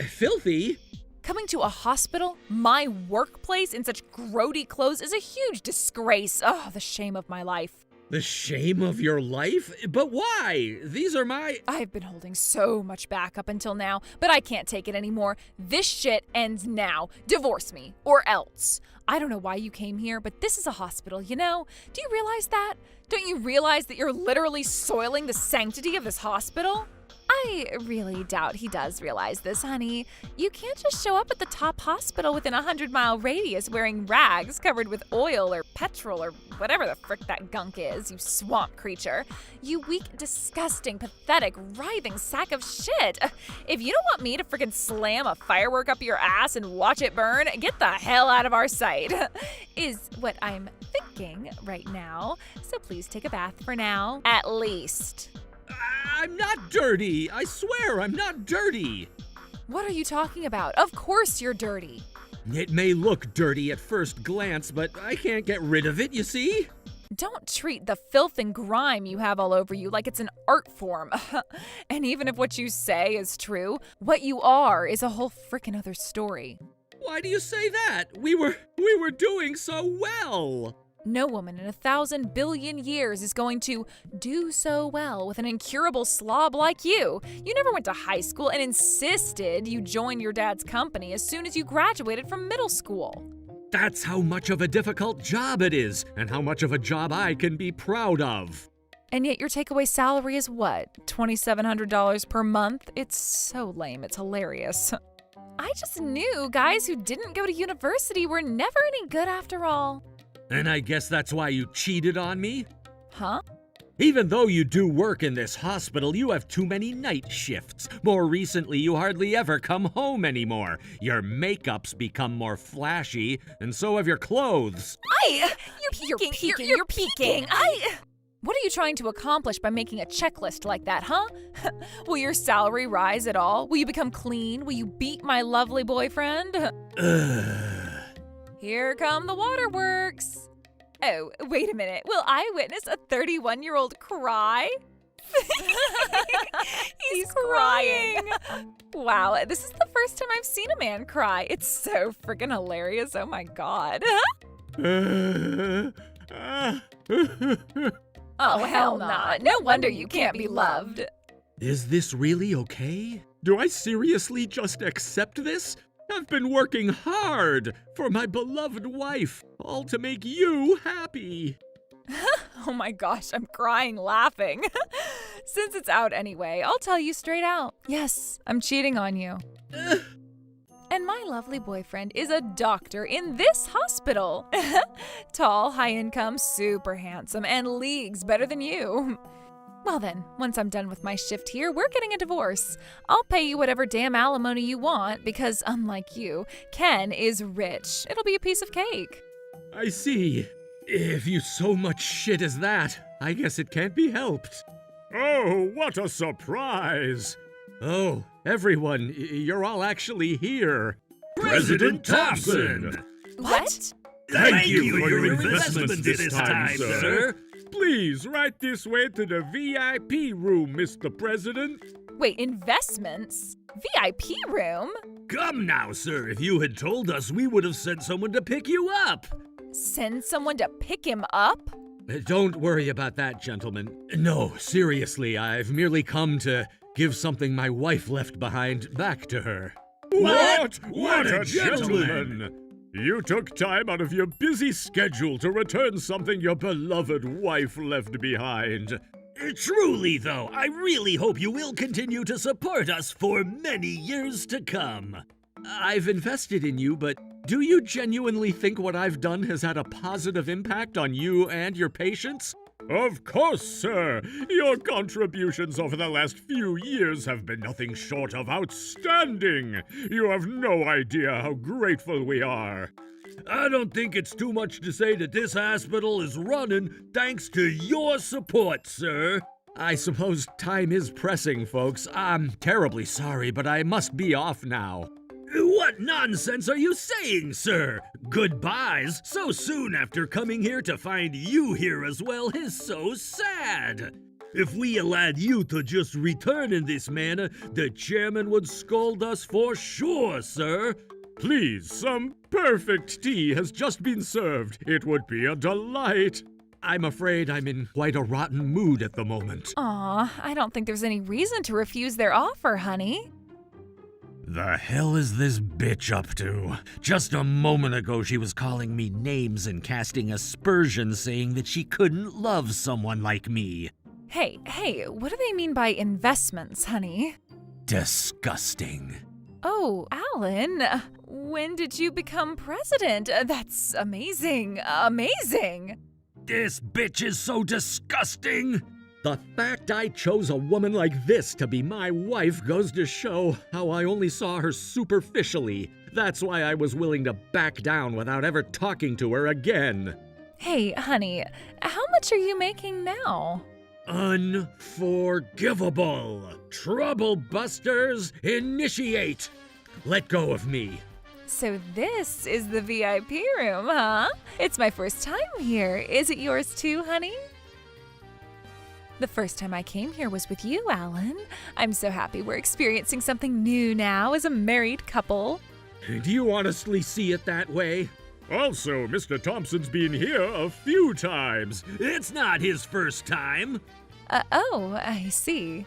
Filthy? Coming to a hospital, my workplace, in such grody clothes is a huge disgrace. Oh, the shame of my life. The shame of your life? But why? These are my... I've been holding so much back up until now, but I can't take it anymore. This shit ends now. Divorce me, or else. I don't know why you came here, but this is a hospital, you know? Do you realize that? Don't you realize that you're literally soiling the sanctity of this hospital? I really doubt he does realize this, honey. You can't just show up at the top hospital within a 100-mile radius wearing rags covered with oil or petrol or whatever the frick that gunk is, you swamp creature. You weak, disgusting, pathetic, writhing sack of shit. If you don't want me to frickin' slam a firework up your ass and watch it burn, get the hell out of our sight, is what I'm thinking right now. So please take a bath for now, at least. I'm not dirty. I swear I'm not dirty. What are you talking about? Of course you're dirty. It may look dirty at first glance, but I can't get rid of it, you see? Don't treat the filth and grime you have all over you like it's an art form. And even if what you say is true, what you are is a whole frickin' other story. Why do you say that? We were doing so well. No woman in 1,000 billion years is going to do so well with an incurable slob like you. You never went to high school and insisted you join your dad's company as soon as you graduated from middle school. That's how much of a difficult job it is, and how much of a job I can be proud of. And yet your takeaway salary is what? $2,700 per month? It's so lame, it's hilarious. I just knew guys who didn't go to university were never any good after all. And I guess that's why you cheated on me? Huh? Even though you do work in this hospital, you have too many night shifts. More recently, you hardly ever come home anymore. Your makeup's become more flashy, and so have your clothes. You're peeking. What are you trying to accomplish by making a checklist like that, huh? Will your salary rise at all? Will you become clean? Will you beat my lovely boyfriend? Here come the waterworks. Oh, wait a minute. Will I witness a 31-year-old cry? He's crying. Wow, this is the first time I've seen a man cry. It's so freaking hilarious. Oh my god. Oh, hell nah. No wonder you can't be loved. Is this really okay? Do I seriously just accept this? have been working hard for my beloved wife, all to make you happy. Oh my gosh, I'm crying laughing. Since it's out anyway, I'll tell you straight out. Yes, I'm cheating on you. And my lovely boyfriend is a doctor in this hospital. Tall, high income, super handsome, and leagues better than you. Well then, once I'm done with my shift here, we're getting a divorce. I'll pay you whatever damn alimony you want because, unlike you, Ken is rich. It'll be a piece of cake. I see. If you so much shit as that, I guess it can't be helped. Oh, what a surprise! Oh, everyone, you're all actually here. President Thompson! What? Thank you for your investment this time, sir. Please, right this way to the VIP room, Mr. President. Wait, investments? VIP room? Come now, sir. If you had told us, we would have sent someone to pick you up. Send someone to pick him up? Don't worry about that, gentlemen. No, seriously, I've merely come to give something my wife left behind back to her. What? What a gentleman! You took time out of your busy schedule to return something your beloved wife left behind. Truly, though, I really hope you will continue to support us for many years to come. I've invested in you, but do you genuinely think what I've done has had a positive impact on you and your patients? Of course, sir. Your contributions over the last few years have been nothing short of outstanding. You have no idea how grateful we are. I don't think it's too much to say that this hospital is running thanks to your support, sir. I suppose time is pressing, folks. I'm terribly sorry, but I must be off now. What nonsense are you saying, sir? Goodbyes so soon after coming here to find you here as well is so sad. If we allowed you to just return in this manner, the chairman would scold us for sure, sir. Please, some perfect tea has just been served. It would be a delight. I'm afraid I'm in quite a rotten mood at the moment. Aw, I don't think there's any reason to refuse their offer, honey. The hell is this bitch up to? Just a moment ago she was calling me names and casting aspersions saying that she couldn't love someone like me. Hey, what do they mean by investments, honey? Disgusting. Oh, Alan, when did you become president? That's amazing, amazing. This bitch is so disgusting! The fact I chose a woman like this to be my wife goes to show how I only saw her superficially. That's why I was willing to back down without ever talking to her again. Hey, honey, how much are you making now? Unforgivable! Trouble busters, initiate! Let go of me. So this is the VIP room, huh? It's my first time here. Is it yours too, honey? The first time I came here was with you, Alan. I'm so happy we're experiencing something new now as a married couple. Do you honestly see it that way? Also, Mr. Thompson's been here a few times. It's not his first time. Oh, I see.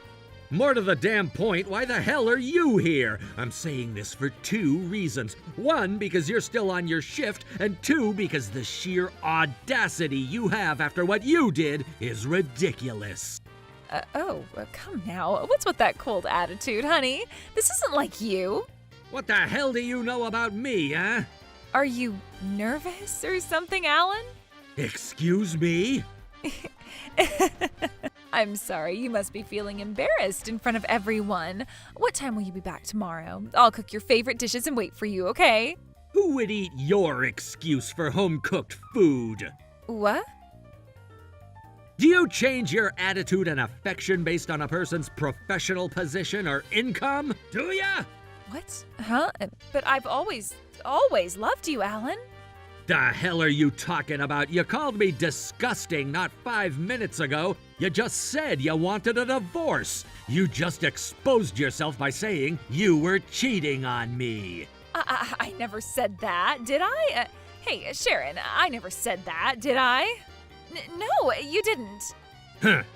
More to the damn point, why the hell are you here? I'm saying this for two reasons. One, because you're still on your shift, and two, because the sheer audacity you have after what you did is ridiculous. Come now. What's with that cold attitude, honey? This isn't like you. What the hell do you know about me, huh? Are you nervous or something, Alan? Excuse me? I'm sorry, you must be feeling embarrassed in front of everyone. What time will you be back tomorrow? I'll cook your favorite dishes and wait for you, okay? Who would eat your excuse for home-cooked food? What? Do you change your attitude and affection based on a person's professional position or income? Do ya? What? Huh? But I've always loved you, Alan. The hell are you talking about? You called me disgusting not 5 minutes ago. You just said you wanted a divorce. You just exposed yourself by saying you were cheating on me. I never said that, did I? Hey, Sharon, I never said that, did I? No, you didn't.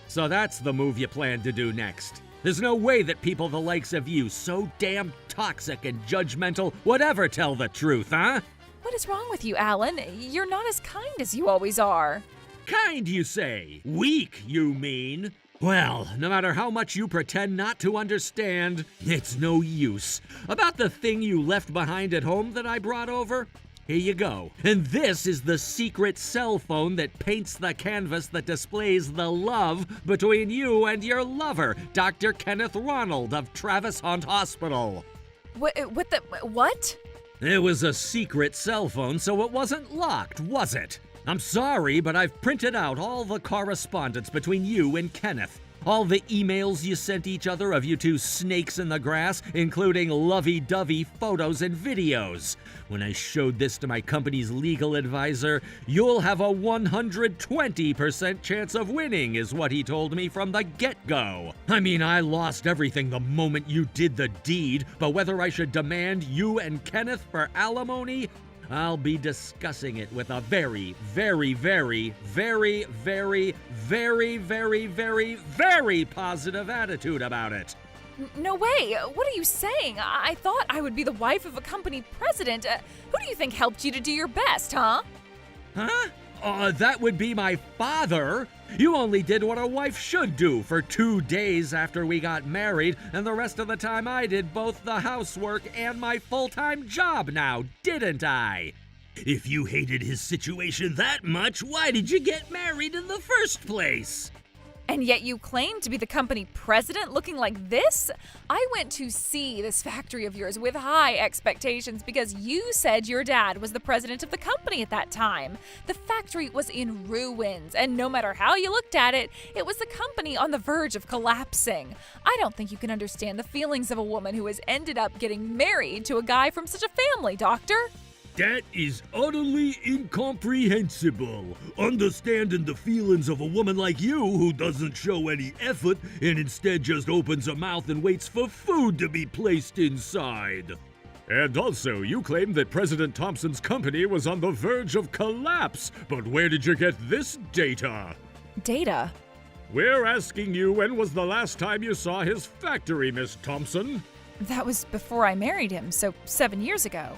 So that's the move you plan to do next. There's no way that people the likes of you, so damn toxic and judgmental, would ever tell the truth, huh? What is wrong with you, Alan? You're not as kind as you always are. Kind, you say? Weak, you mean? Well, no matter how much you pretend not to understand, it's no use. About the thing you left behind at home that I brought over? Here you go. And this is the secret cell phone that paints the canvas that displays the love between you and your lover, Dr. Kenneth Ronald of Travis Hunt Hospital. What? It was a secret cell phone, so it wasn't locked, was it? I'm sorry, but I've printed out all the correspondence between you and Kenneth. All the emails you sent each other of you two snakes in the grass, including lovey-dovey photos and videos. When I showed this to my company's legal advisor, you'll have a 120% chance of winning, is what he told me from the get-go. I mean, I lost everything the moment you did the deed, but whether I should demand you and Kenneth for alimony, I'll be discussing it with a very, very, very, very, very, very, very, very, very positive attitude about it. No way. What are you saying? I thought I would be the wife of a company president. Who do you think helped you to do your best, huh? Huh? That would be my father. You only did what a wife should do for 2 days after we got married, and the rest of the time I did both the housework and my full-time job now, didn't I? If you hated his situation that much, why did you get married in the first place? And yet you claim to be the company president looking like this? I went to see this factory of yours with high expectations because you said your dad was the president of the company at that time. The factory was in ruins, and no matter how you looked at it, it was the company on the verge of collapsing. I don't think you can understand the feelings of a woman who has ended up getting married to a guy from such a family, Doctor. That is utterly incomprehensible. Understanding the feelings of a woman like you who doesn't show any effort and instead just opens her mouth and waits for food to be placed inside. And also, you claim that President Thompson's company was on the verge of collapse. But where did you get this data? Data? We're asking you, when was the last time you saw his factory, Miss Thompson? That was before I married him, so 7 years ago.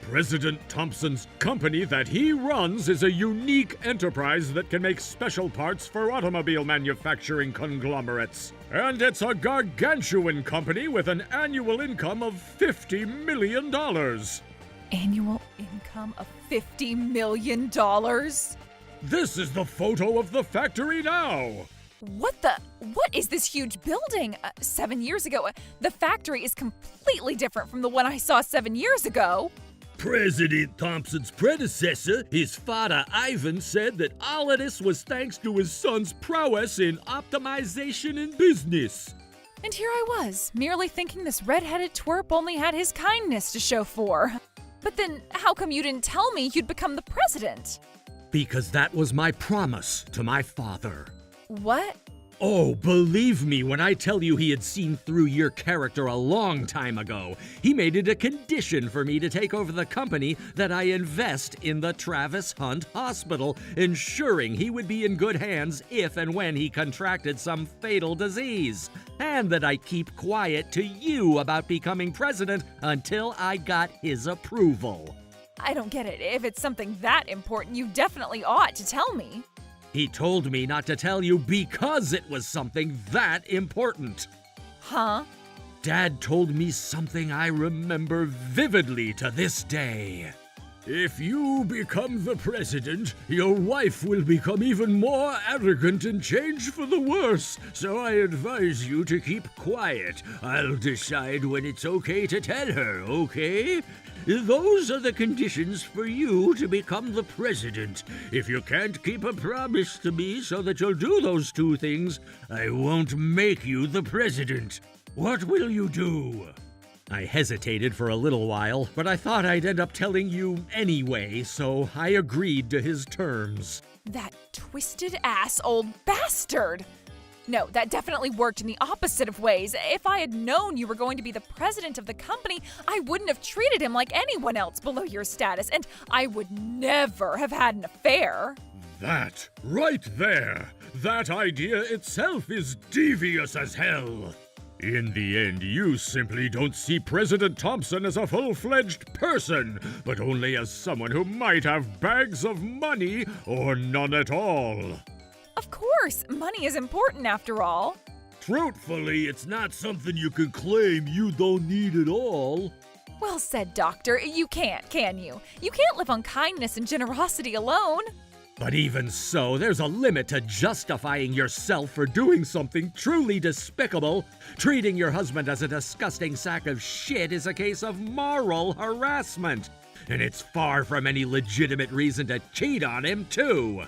President Thompson's company that he runs is a unique enterprise that can make special parts for automobile manufacturing conglomerates. And it's a gargantuan company with an annual income of $50 million. Annual income of $50 million? This is the photo of the factory now. What is this huge building? 7 years ago, the factory is completely different from the one I saw 7 years ago. President Thompson's predecessor, his father Ivan, said that all of this was thanks to his son's prowess in optimization in business. And here I was, merely thinking this red-headed twerp only had his kindness to show for. But then, how come you didn't tell me you'd become the president? Because that was my promise to my father. What? Oh, believe me when I tell you he had seen through your character a long time ago. He made it a condition for me to take over the company that I invest in the Travis Hunt Hospital, ensuring he would be in good hands if and when he contracted some fatal disease, and that I keep quiet to you about becoming president until I got his approval. I don't get it. If it's something that important, you definitely ought to tell me. He told me not to tell you because it was something that important. Huh? Dad told me something I remember vividly to this day. If you become the president, your wife will become even more arrogant and change for the worse. So I advise you to keep quiet. I'll decide when it's okay to tell her, okay? Those are the conditions for you to become the president. If you can't keep a promise to me so that you'll do those two things, I won't make you the president. What will you do? I hesitated for a little while, but I thought I'd end up telling you anyway, so I agreed to his terms. That twisted ass old bastard! No, that definitely worked in the opposite of ways. If I had known you were going to be the president of the company, I wouldn't have treated him like anyone else below your status, and I would never have had an affair. That, right there, that idea itself is devious as hell. In the end, you simply don't see President Thompson as a full-fledged person, but only as someone who might have bags of money or none at all. Of course, money is important after all. Truthfully, it's not something you can claim you don't need at all. Well said, Doctor. You can't, can you? You can't live on kindness and generosity alone. But even so, there's a limit to justifying yourself for doing something truly despicable. Treating your husband as a disgusting sack of shit is a case of moral harassment. And it's far from any legitimate reason to cheat on him, too.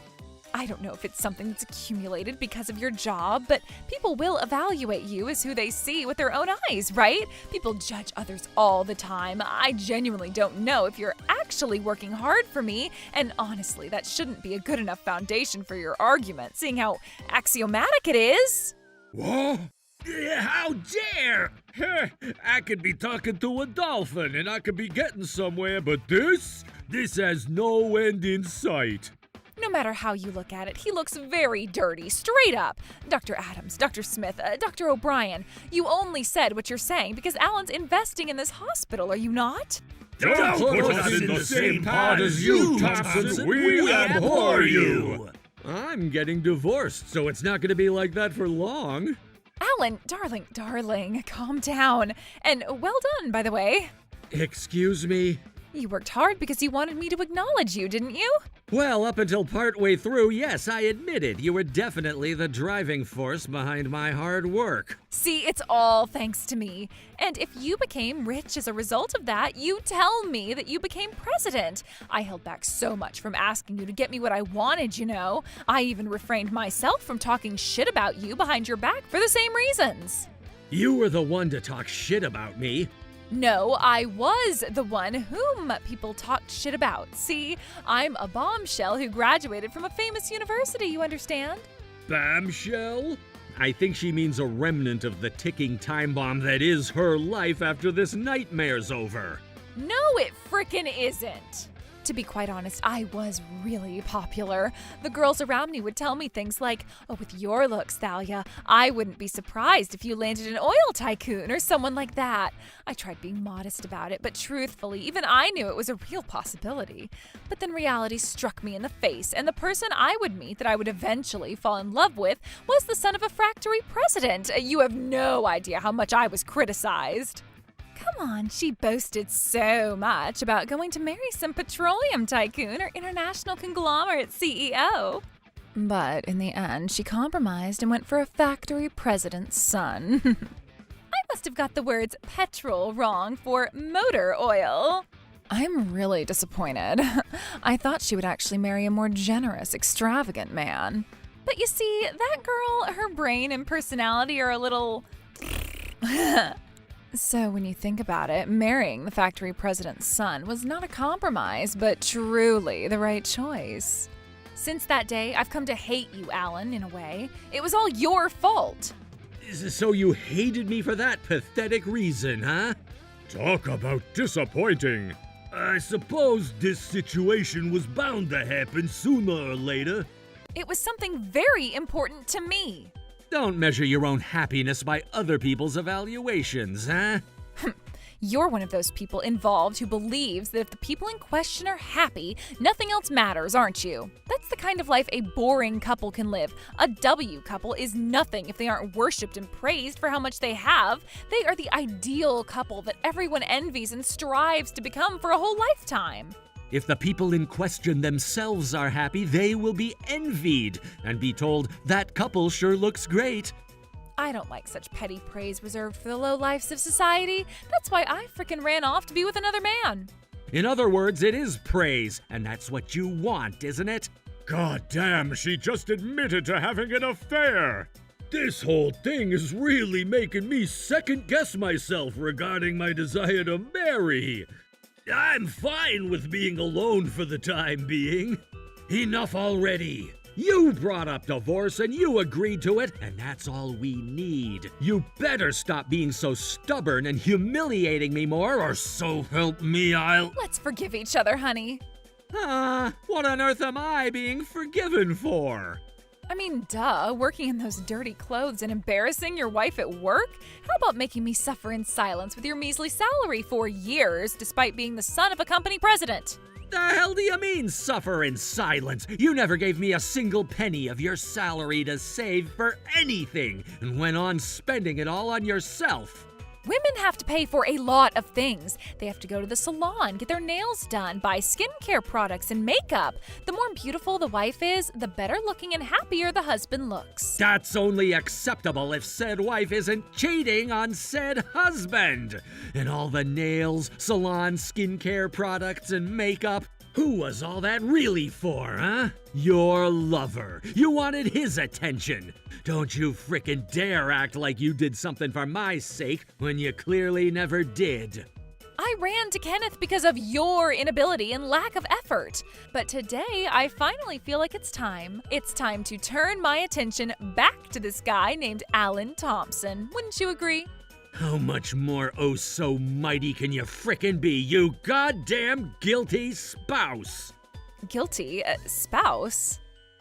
I don't know if it's something that's accumulated because of your job, but people will evaluate you as who they see with their own eyes, right? People judge others all the time. I genuinely don't know if you're actually working hard for me, and honestly, that shouldn't be a good enough foundation for your argument, seeing how axiomatic it is. What? How dare! I could be talking to a dolphin and I could be getting somewhere, but this has no end in sight. No matter how you look at it, he looks very dirty, straight up. Dr. Adams, Dr. Smith, Dr. O'Brien, you only said what you're saying because Alan's investing in this hospital, are you not? Don't put us in the same pot as you, Thompson. We abhor you. I'm getting divorced, so it's not going to be like that for long. Alan, darling, calm down. And well done, by the way. Excuse me? You worked hard because you wanted me to acknowledge you, didn't you? Well, up until partway through, yes, I admitted you were definitely the driving force behind my hard work. See, it's all thanks to me. And if you became rich as a result of that, you tell me that you became president. I held back so much from asking you to get me what I wanted, you know. I even refrained myself from talking shit about you behind your back for the same reasons. You were the one to talk shit about me. No, I was the one whom people talked shit about. See, I'm a bombshell who graduated from a famous university, you understand? Bombshell? I think she means a remnant of the ticking time bomb that is her life after this nightmare's over. No, it frickin' isn't. To be quite honest, I was really popular. The girls around me would tell me things like, oh, with your looks, Thalia, I wouldn't be surprised if you landed an oil tycoon or someone like that. I tried being modest about it, but truthfully, even I knew it was a real possibility. But then reality struck me in the face, and the person I would meet that I would eventually fall in love with was the son of a factory president. You have no idea how much I was criticized. Come on, she boasted so much about going to marry some petroleum tycoon or international conglomerate CEO. But in the end, she compromised and went for a factory president's son. I must have got the words petrol wrong for motor oil. I'm really disappointed. I thought she would actually marry a more generous, extravagant man. But you see, that girl, her brain and personality are a little... So when you think about it, marrying the factory president's son was not a compromise, but truly the right choice. Since that day, I've come to hate you, Alan, in a way. It was all your fault. So you hated me for that pathetic reason, huh? Talk about disappointing. I suppose this situation was bound to happen sooner or later. It was something very important to me. Don't measure your own happiness by other people's evaluations, huh? You're one of those people involved who believes that if the people in question are happy, nothing else matters, aren't you? That's the kind of life a boring couple can live. A W couple is nothing if they aren't worshipped and praised for how much they have. They are the ideal couple that everyone envies and strives to become for a whole lifetime. If the people in question themselves are happy, they will be envied and be told, that couple sure looks great. I don't like such petty praise reserved for the lowlifes of society. That's why I frickin' ran off to be with another man. In other words, it is praise, and that's what you want, isn't it? God damn, she just admitted to having an affair. This whole thing is really making me second-guess myself regarding my desire to marry. I'm fine with being alone for the time being. Enough already. You brought up divorce and you agreed to it, and that's all we need. You better stop being so stubborn and humiliating me more, or so help me I'll... Let's forgive each other, honey. What on earth am I being forgiven for? I mean, duh, working in those dirty clothes and embarrassing your wife at work? How about making me suffer in silence with your measly salary for years, despite being the son of a company president? The hell do you mean, suffer in silence? You never gave me a single penny of your salary to save for anything, and went on spending it all on yourself. Women have to pay for a lot of things. They have to go to the salon, get their nails done, buy skincare products and makeup. The more beautiful the wife is, the better looking and happier the husband looks. That's only acceptable if said wife isn't cheating on said husband. And all the nails, salon, skincare products, and makeup. Who was all that really for, huh? Your lover. You wanted his attention. Don't you frickin' dare act like you did something for my sake when you clearly never did. I ran to Kenneth because of your inability and lack of effort. But today, I finally feel like it's time. It's time to turn my attention back to this guy named Alan Thompson. Wouldn't you agree? How much more oh so mighty can you frickin' be, you goddamn guilty spouse? Guilty? Spouse?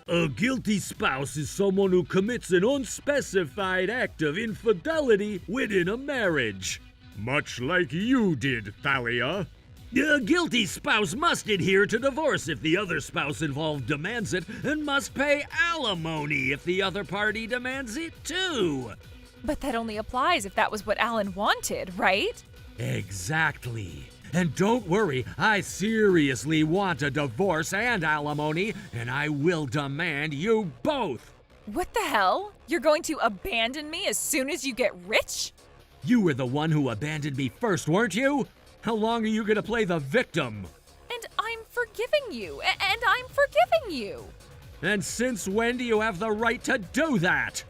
A guilty spouse is someone who commits an unspecified act of infidelity within a marriage. Much like you did, Thalia. A guilty spouse must adhere to divorce if the other spouse involved demands it, and must pay alimony if the other party demands it too. But that only applies if that was what Alan wanted, right? Exactly. And don't worry, I seriously want a divorce and alimony, and I will demand you both. What the hell? You're going to abandon me as soon as you get rich? You were the one who abandoned me first, weren't you? How long are you gonna play the victim? And I'm forgiving you, and I'm forgiving you. And since when do you have the right to do that?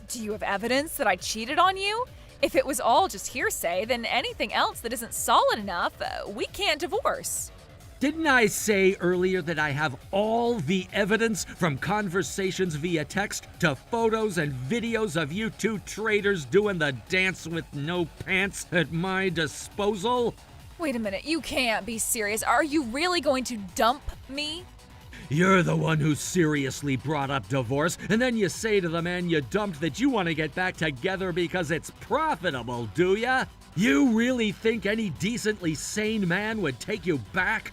Do you have evidence that I cheated on you? If it was all just hearsay, then anything else that isn't solid enough, we can't divorce. Didn't I say earlier that I have all the evidence from conversations via text to photos and videos of you two traitors doing the dance with no pants at my disposal? Wait a minute, you can't be serious. Are you really going to dump me? You're the one who seriously brought up divorce, and then you say to the man you dumped that you want to get back together because it's profitable, do ya? You really think any decently sane man would take you back?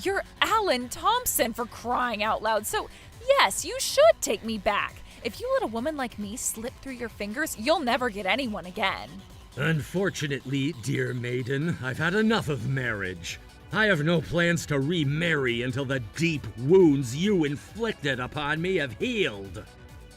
You're Alan Thompson, for crying out loud, so yes, you should take me back. If you let a woman like me slip through your fingers, you'll never get anyone again. Unfortunately, dear maiden, I've had enough of marriage. I have no plans to remarry until the deep wounds you inflicted upon me have healed.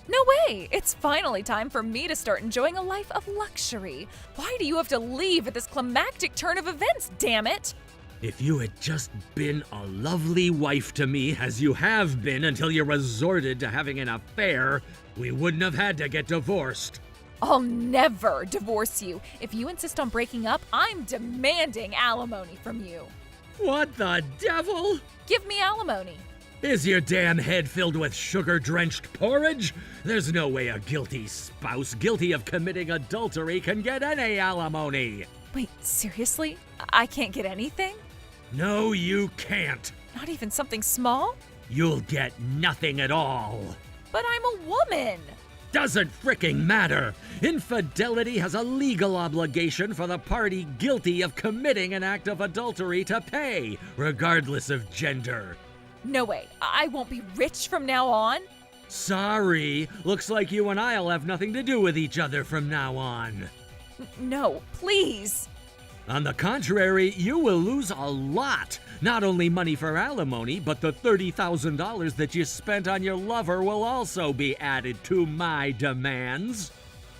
No way! It's finally time for me to start enjoying a life of luxury. Why do you have to leave at this climactic turn of events, damn it? If you had just been a lovely wife to me, as you have been until you resorted to having an affair, we wouldn't have had to get divorced. I'll never divorce you. If you insist on breaking up, I'm demanding alimony from you. What the devil? Give me alimony. Is your damn head filled with sugar-drenched porridge? There's no way a guilty spouse guilty of committing adultery can get any alimony. Wait, seriously? I can't get anything? No, you can't. Not even something small? You'll get nothing at all. But I'm a woman. Doesn't fricking matter. Infidelity has a legal obligation for the party guilty of committing an act of adultery to pay, regardless of gender. No way. I won't be rich from now on. Sorry. Looks like you and I'll have nothing to do with each other from now on. No, please. On the contrary, you will lose a lot. Not only money for alimony, but the $30,000 that you spent on your lover will also be added to my demands.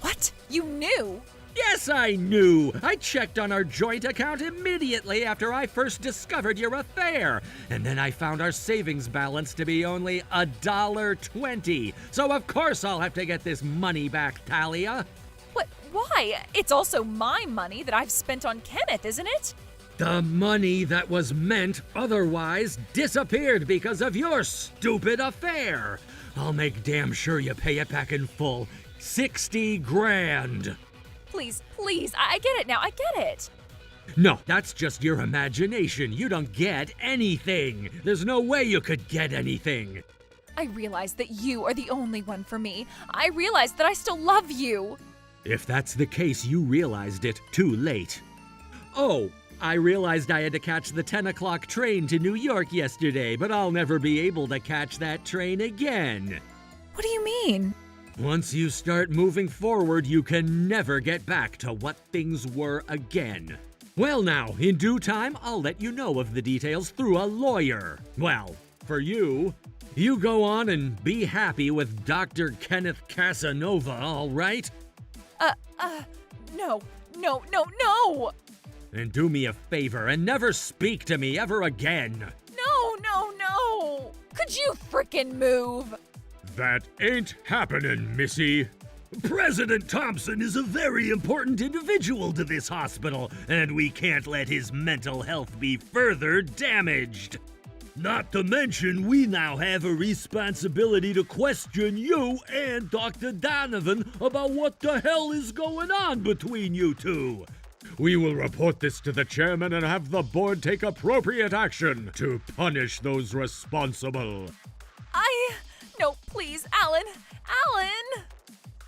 What? You knew? Yes, I knew. I checked on our joint account immediately after I first discovered your affair. And then I found our savings balance to be only $1.20. So of course I'll have to get this money back, Thalia. What? Why? It's also my money that I've spent on Kenneth, isn't it? The money that was meant otherwise disappeared because of your stupid affair. I'll make damn sure you pay it back in full. 60 grand. Please, I get it now, I get it. No, that's just your imagination. You don't get anything. There's no way you could get anything. I realize that you are the only one for me. I realize that I still love you. If that's the case, you realized it too late. Oh, I realized I had to catch the 10 o'clock train to New York yesterday, but I'll never be able to catch that train again. What do you mean? Once you start moving forward, you can never get back to what things were again. Well now, in due time, I'll let you know of the details through a lawyer. Well, for you, you go on and be happy with Dr. Kenneth Casanova, all right? No. And do me a favor and never speak to me ever again. No. Could you frickin' move? That ain't happening, Missy. President Thompson is a very important individual to this hospital, and we can't let his mental health be further damaged. Not to mention, we now have a responsibility to question you and Dr. Donovan about what the hell is going on between you two. We will report this to the chairman and have the board take appropriate action to punish those responsible. No, please, Alan!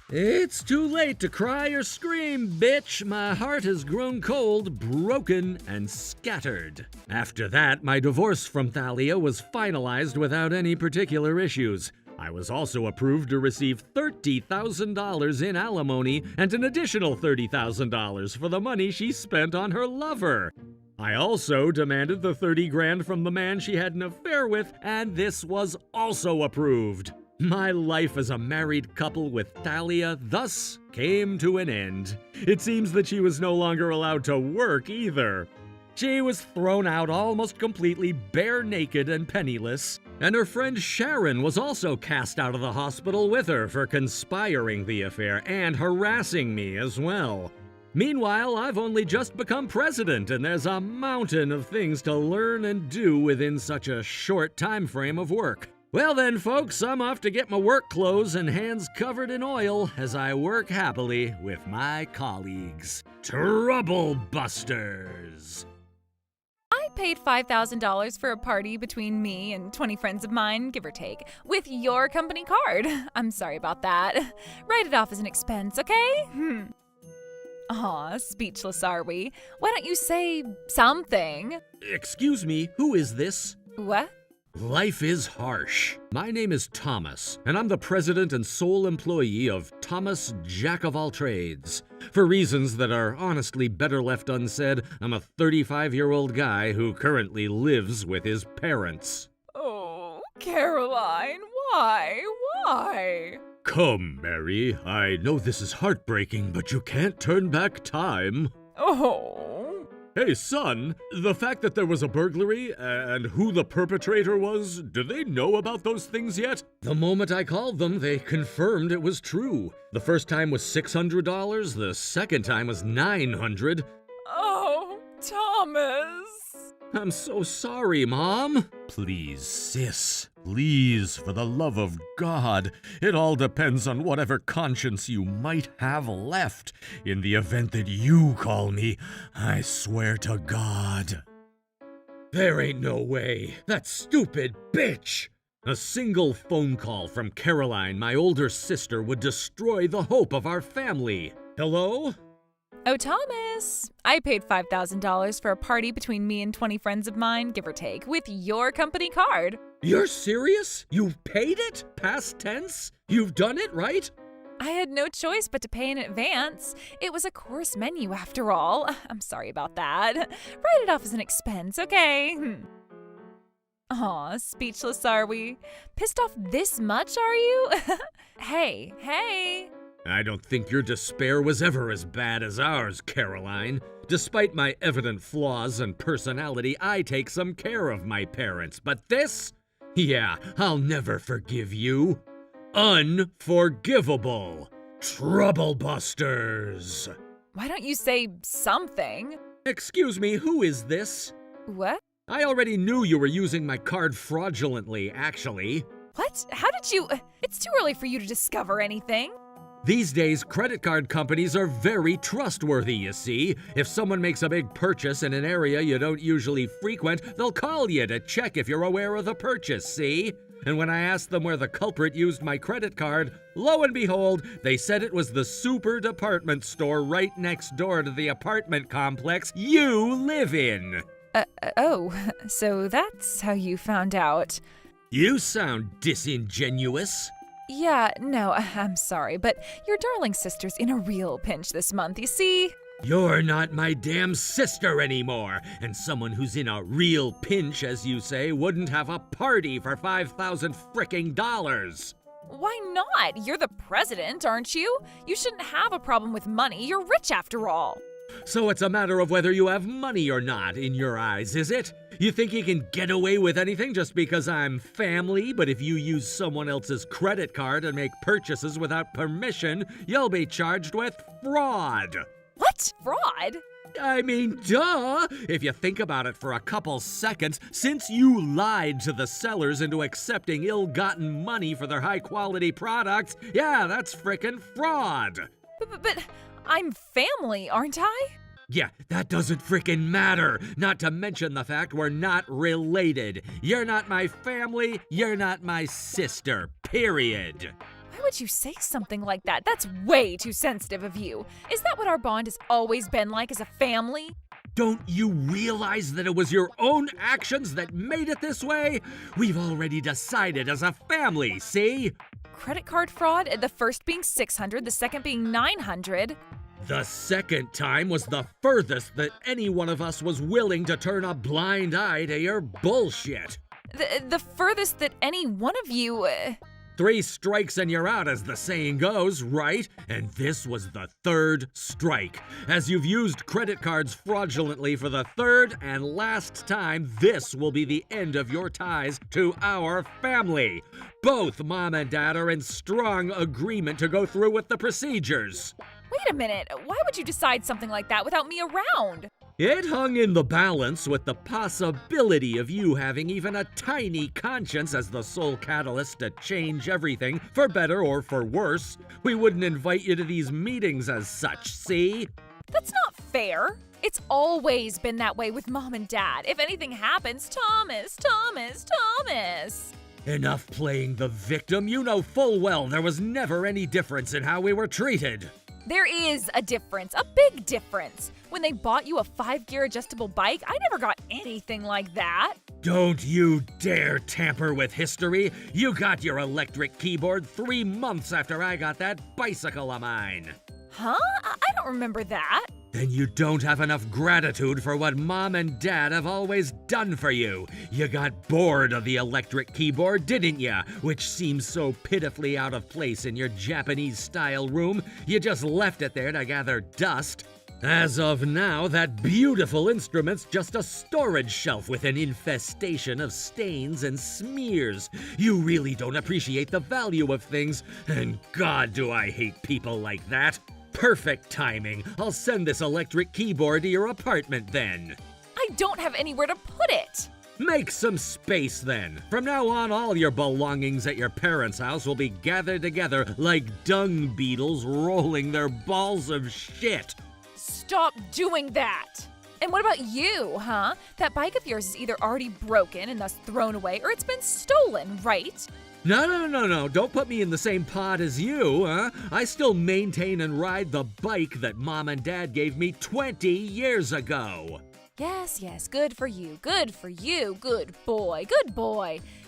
It's too late to cry or scream, bitch. My heart has grown cold, broken, and scattered. After that, my divorce from Thalia was finalized without any particular issues. I was also approved to receive $30,000 in alimony and an additional $30,000 for the money she spent on her lover. I also demanded the 30 grand from the man she had an affair with, and this was also approved. My life as a married couple with Thalia thus came to an end. It seems that she was no longer allowed to work either. She was thrown out almost completely bare naked and penniless, and her friend Sharon was also cast out of the hospital with her for conspiring the affair and harassing me as well. Meanwhile, I've only just become president, and there's a mountain of things to learn and do within such a short time frame of work. Well then, folks, I'm off to get my work clothes and hands covered in oil as I work happily with my colleagues. Trouble Busters! I paid $5,000 for a party between me and 20 friends of mine, give or take, with your company card. I'm sorry about that. Write it off as an expense, okay? Aw, speechless are we? Why don't you say something? Excuse me, who is this? What? Life is harsh. My name is Thomas, and I'm the president and sole employee of Thomas Jack of All Trades. For reasons that are honestly better left unsaid, I'm a 35-year-old guy who currently lives with his parents. Oh, Caroline, why? Come, Mary. I know this is heartbreaking, but you can't turn back time. Oh. Hey, son, the fact that there was a burglary and who the perpetrator was, do they know about those things yet? The moment I called them, they confirmed it was true. The first time was $600, the second time was $900. Oh, Thomas. I'm so sorry, Mom. Please, sis, please, for the love of God. It all depends on whatever conscience you might have left. In the event that you call me, I swear to God. There ain't no way. That stupid bitch! A single phone call from Caroline, my older sister, would destroy the hope of our family. Hello? Oh, Thomas, I paid $5,000 for a party between me and 20 friends of mine, give or take, with your company card. You're serious? You've paid it? Past tense? You've done it, right? I had no choice but to pay in advance. It was a course menu after all. I'm sorry about that. Write it off as an expense, okay? Aw, speechless are we? Pissed off this much, are you? Hey. I don't think your despair was ever as bad as ours, Caroline. Despite my evident flaws and personality, I take some care of my parents. But this? Yeah, I'll never forgive you. Unforgivable. Trouble Busters. Why don't you say something? Excuse me, who is this? What? I already knew you were using my card fraudulently, actually. What? How did you? It's too early for you to discover anything. These days, credit card companies are very trustworthy, you see. If someone makes a big purchase in an area you don't usually frequent, they'll call you to check if you're aware of the purchase, see? And when I asked them where the culprit used my credit card, lo and behold, they said it was the super department store right next door to the apartment complex you live in. Oh, so that's how you found out. You sound disingenuous. Yeah, no, I'm sorry, but your darling sister's in a real pinch this month, you see? You're not my damn sister anymore, and someone who's in a real pinch, as you say, wouldn't have a party for $5,000 fricking dollars. Why not? You're the president, aren't you? You shouldn't have a problem with money. You're rich after all. So it's a matter of whether you have money or not in your eyes, is it? You think you can get away with anything just because I'm family, but if you use someone else's credit card and make purchases without permission, you'll be charged with fraud. What? Fraud? I mean, duh! If you think about it for a couple seconds, since you lied to the sellers into accepting ill-gotten money for their high-quality products, yeah, that's frickin' fraud! But I'm family, aren't I? Yeah, that doesn't frickin' matter. Not to mention the fact we're not related. You're not my family, you're not my sister, period. Why would you say something like that? That's way too sensitive of you. Is that what our bond has always been like as a family? Don't you realize that it was your own actions that made it this way? We've already decided as a family, see? Credit card fraud, the first being $600, the second being $900. The second time was the furthest that any one of us was willing to turn a blind eye to your bullshit. The furthest that any one of you... 3 strikes and you're out, as the saying goes, right? And this was the 3rd strike. As you've used credit cards fraudulently for the 3rd and last time, this will be the end of your ties to our family. Both Mom and Dad are in strong agreement to go through with the procedures. Wait a minute, why would you decide something like that without me around? It hung in the balance with the possibility of you having even a tiny conscience as the sole catalyst to change everything, for better or for worse. We wouldn't invite you to these meetings as such, see? That's not fair. It's always been that way with Mom and Dad. If anything happens, Thomas. Enough playing the victim. You know full well there was never any difference in how we were treated. There is a difference, a big difference. When they bought you a 5-gear adjustable bike, I never got anything like that. Don't you dare tamper with history. You got your electric keyboard 3 months after I got that bicycle of mine. Huh? I don't remember that. Then you don't have enough gratitude for what Mom and Dad have always done for you. You got bored of the electric keyboard, didn't ya? Which seems so pitifully out of place in your Japanese-style room, you just left it there to gather dust. As of now, that beautiful instrument's just a storage shelf with an infestation of stains and smears. You really don't appreciate the value of things, and God, do I hate people like that. Perfect timing. I'll send this electric keyboard to your apartment then. I don't have anywhere to put it. Make some space then. From now on, all your belongings at your parents' house will be gathered together like dung beetles rolling their balls of shit. Stop doing that. And what about you, huh? That bike of yours is either already broken and thus thrown away, or it's been stolen, right? No. Don't put me in the same pod as you, huh? I still maintain and ride the bike that Mom and Dad gave me 20 years ago. Yes, good for you, good boy.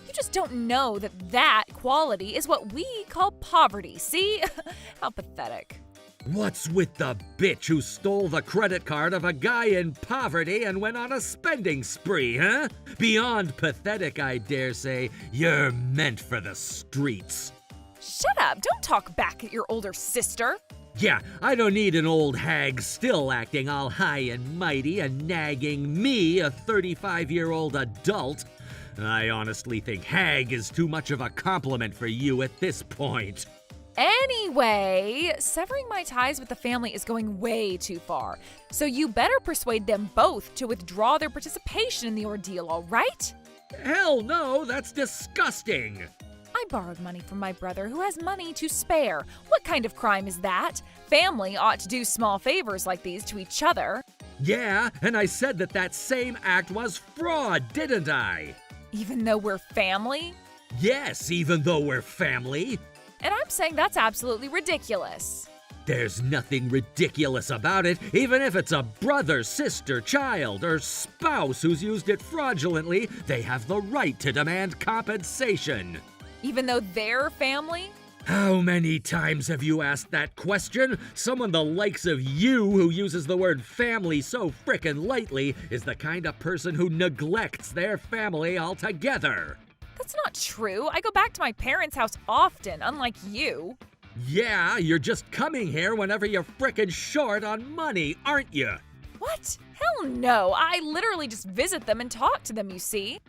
You just don't know that quality is what we call poverty, see? How pathetic. What's with the bitch who stole the credit card of a guy in poverty and went on a spending spree, huh? Beyond pathetic, I dare say. You're meant for the streets. Shut up, don't talk back at your older sister. Yeah, I don't need an old hag still acting all high and mighty and nagging me, a 35-year-old adult. I honestly think hag is too much of a compliment for you at this point. Anyway, severing my ties with the family is going way too far. So you better persuade them both to withdraw their participation in the ordeal, all right? Hell no, that's disgusting. I borrowed money from my brother who has money to spare. What kind of crime is that? Family ought to do small favors like these to each other. Yeah, and I said that same act was fraud, didn't I? Even though we're family? Yes, even though we're family. And I'm saying that's absolutely ridiculous. There's nothing ridiculous about it, even if it's a brother, sister, child, or spouse who's used it fraudulently, they have the right to demand compensation. Even though they're family? How many times have you asked that question? Someone the likes of you who uses the word family so frickin' lightly is the kind of person who neglects their family altogether. That's not true. I go back to my parents' house often, unlike you. Yeah, you're just coming here whenever you're frickin' short on money, aren't you? What? Hell no. I literally just visit them and talk to them, you see.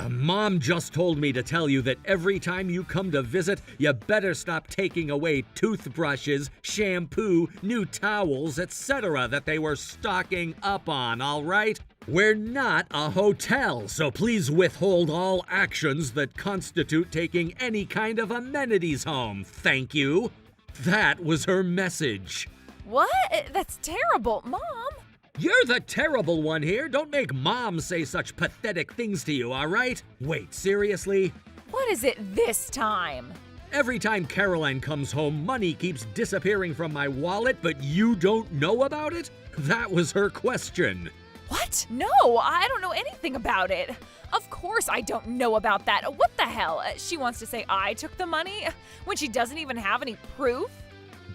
Mom just told me to tell you that every time you come to visit, you better stop taking away toothbrushes, shampoo, new towels, etc. that they were stocking up on, all right? We're not a hotel, so please withhold all actions that constitute taking any kind of amenities home, thank you. That was her message. What? That's terrible. Mom! You're the terrible one here. Don't make Mom say such pathetic things to you, all right? Wait, seriously? What is it this time? Every time Caroline comes home, money keeps disappearing from my wallet, but you don't know about it? That was her question. What? No, I don't know anything about it. Of course I don't know about that. What the hell? She wants to say I took the money when she doesn't even have any proof?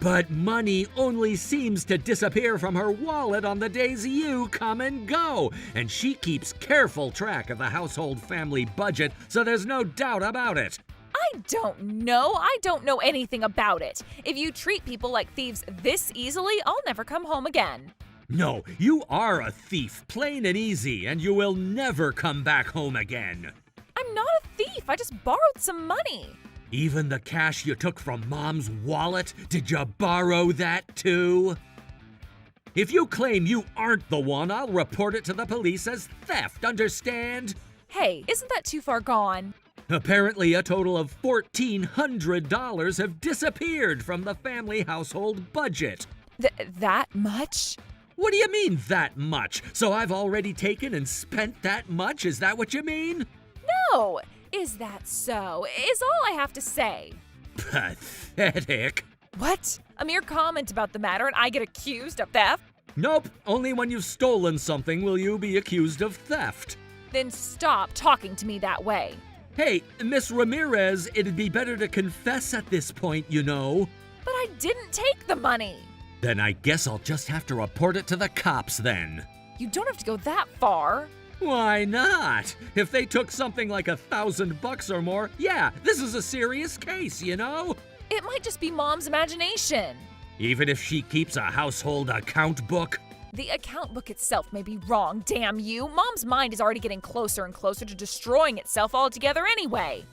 But money only seems to disappear from her wallet on the days you come and go, and she keeps careful track of the household family budget, so there's no doubt about it. I don't know. I don't know anything about it. If you treat people like thieves this easily, I'll never come home again. No, you are a thief, plain and easy, and you will never come back home again. I'm not a thief. I just borrowed some money. Even the cash you took from Mom's wallet? Did you borrow that too? If you claim you aren't the one, I'll report it to the police as theft, understand? Hey, isn't that too far gone? Apparently a total of $1,400 have disappeared from the family household budget. That much? What do you mean, that much? So I've already taken and spent that much? Is that what you mean? No! Is that so? Is all I have to say. Pathetic. What? A mere comment about the matter and I get accused of theft? Nope, only when you've stolen something will you be accused of theft. Then stop talking to me that way. Hey, Miss Ramirez, it'd be better to confess at this point, you know. But I didn't take the money. Then I guess I'll just have to report it to the cops then. You don't have to go that far. Why not? If they took something like $1,000 or more, yeah, this is a serious case, you know? It might just be Mom's imagination. Even if she keeps a household account book? The account book itself may be wrong, damn you. Mom's mind is already getting closer and closer to destroying itself altogether anyway.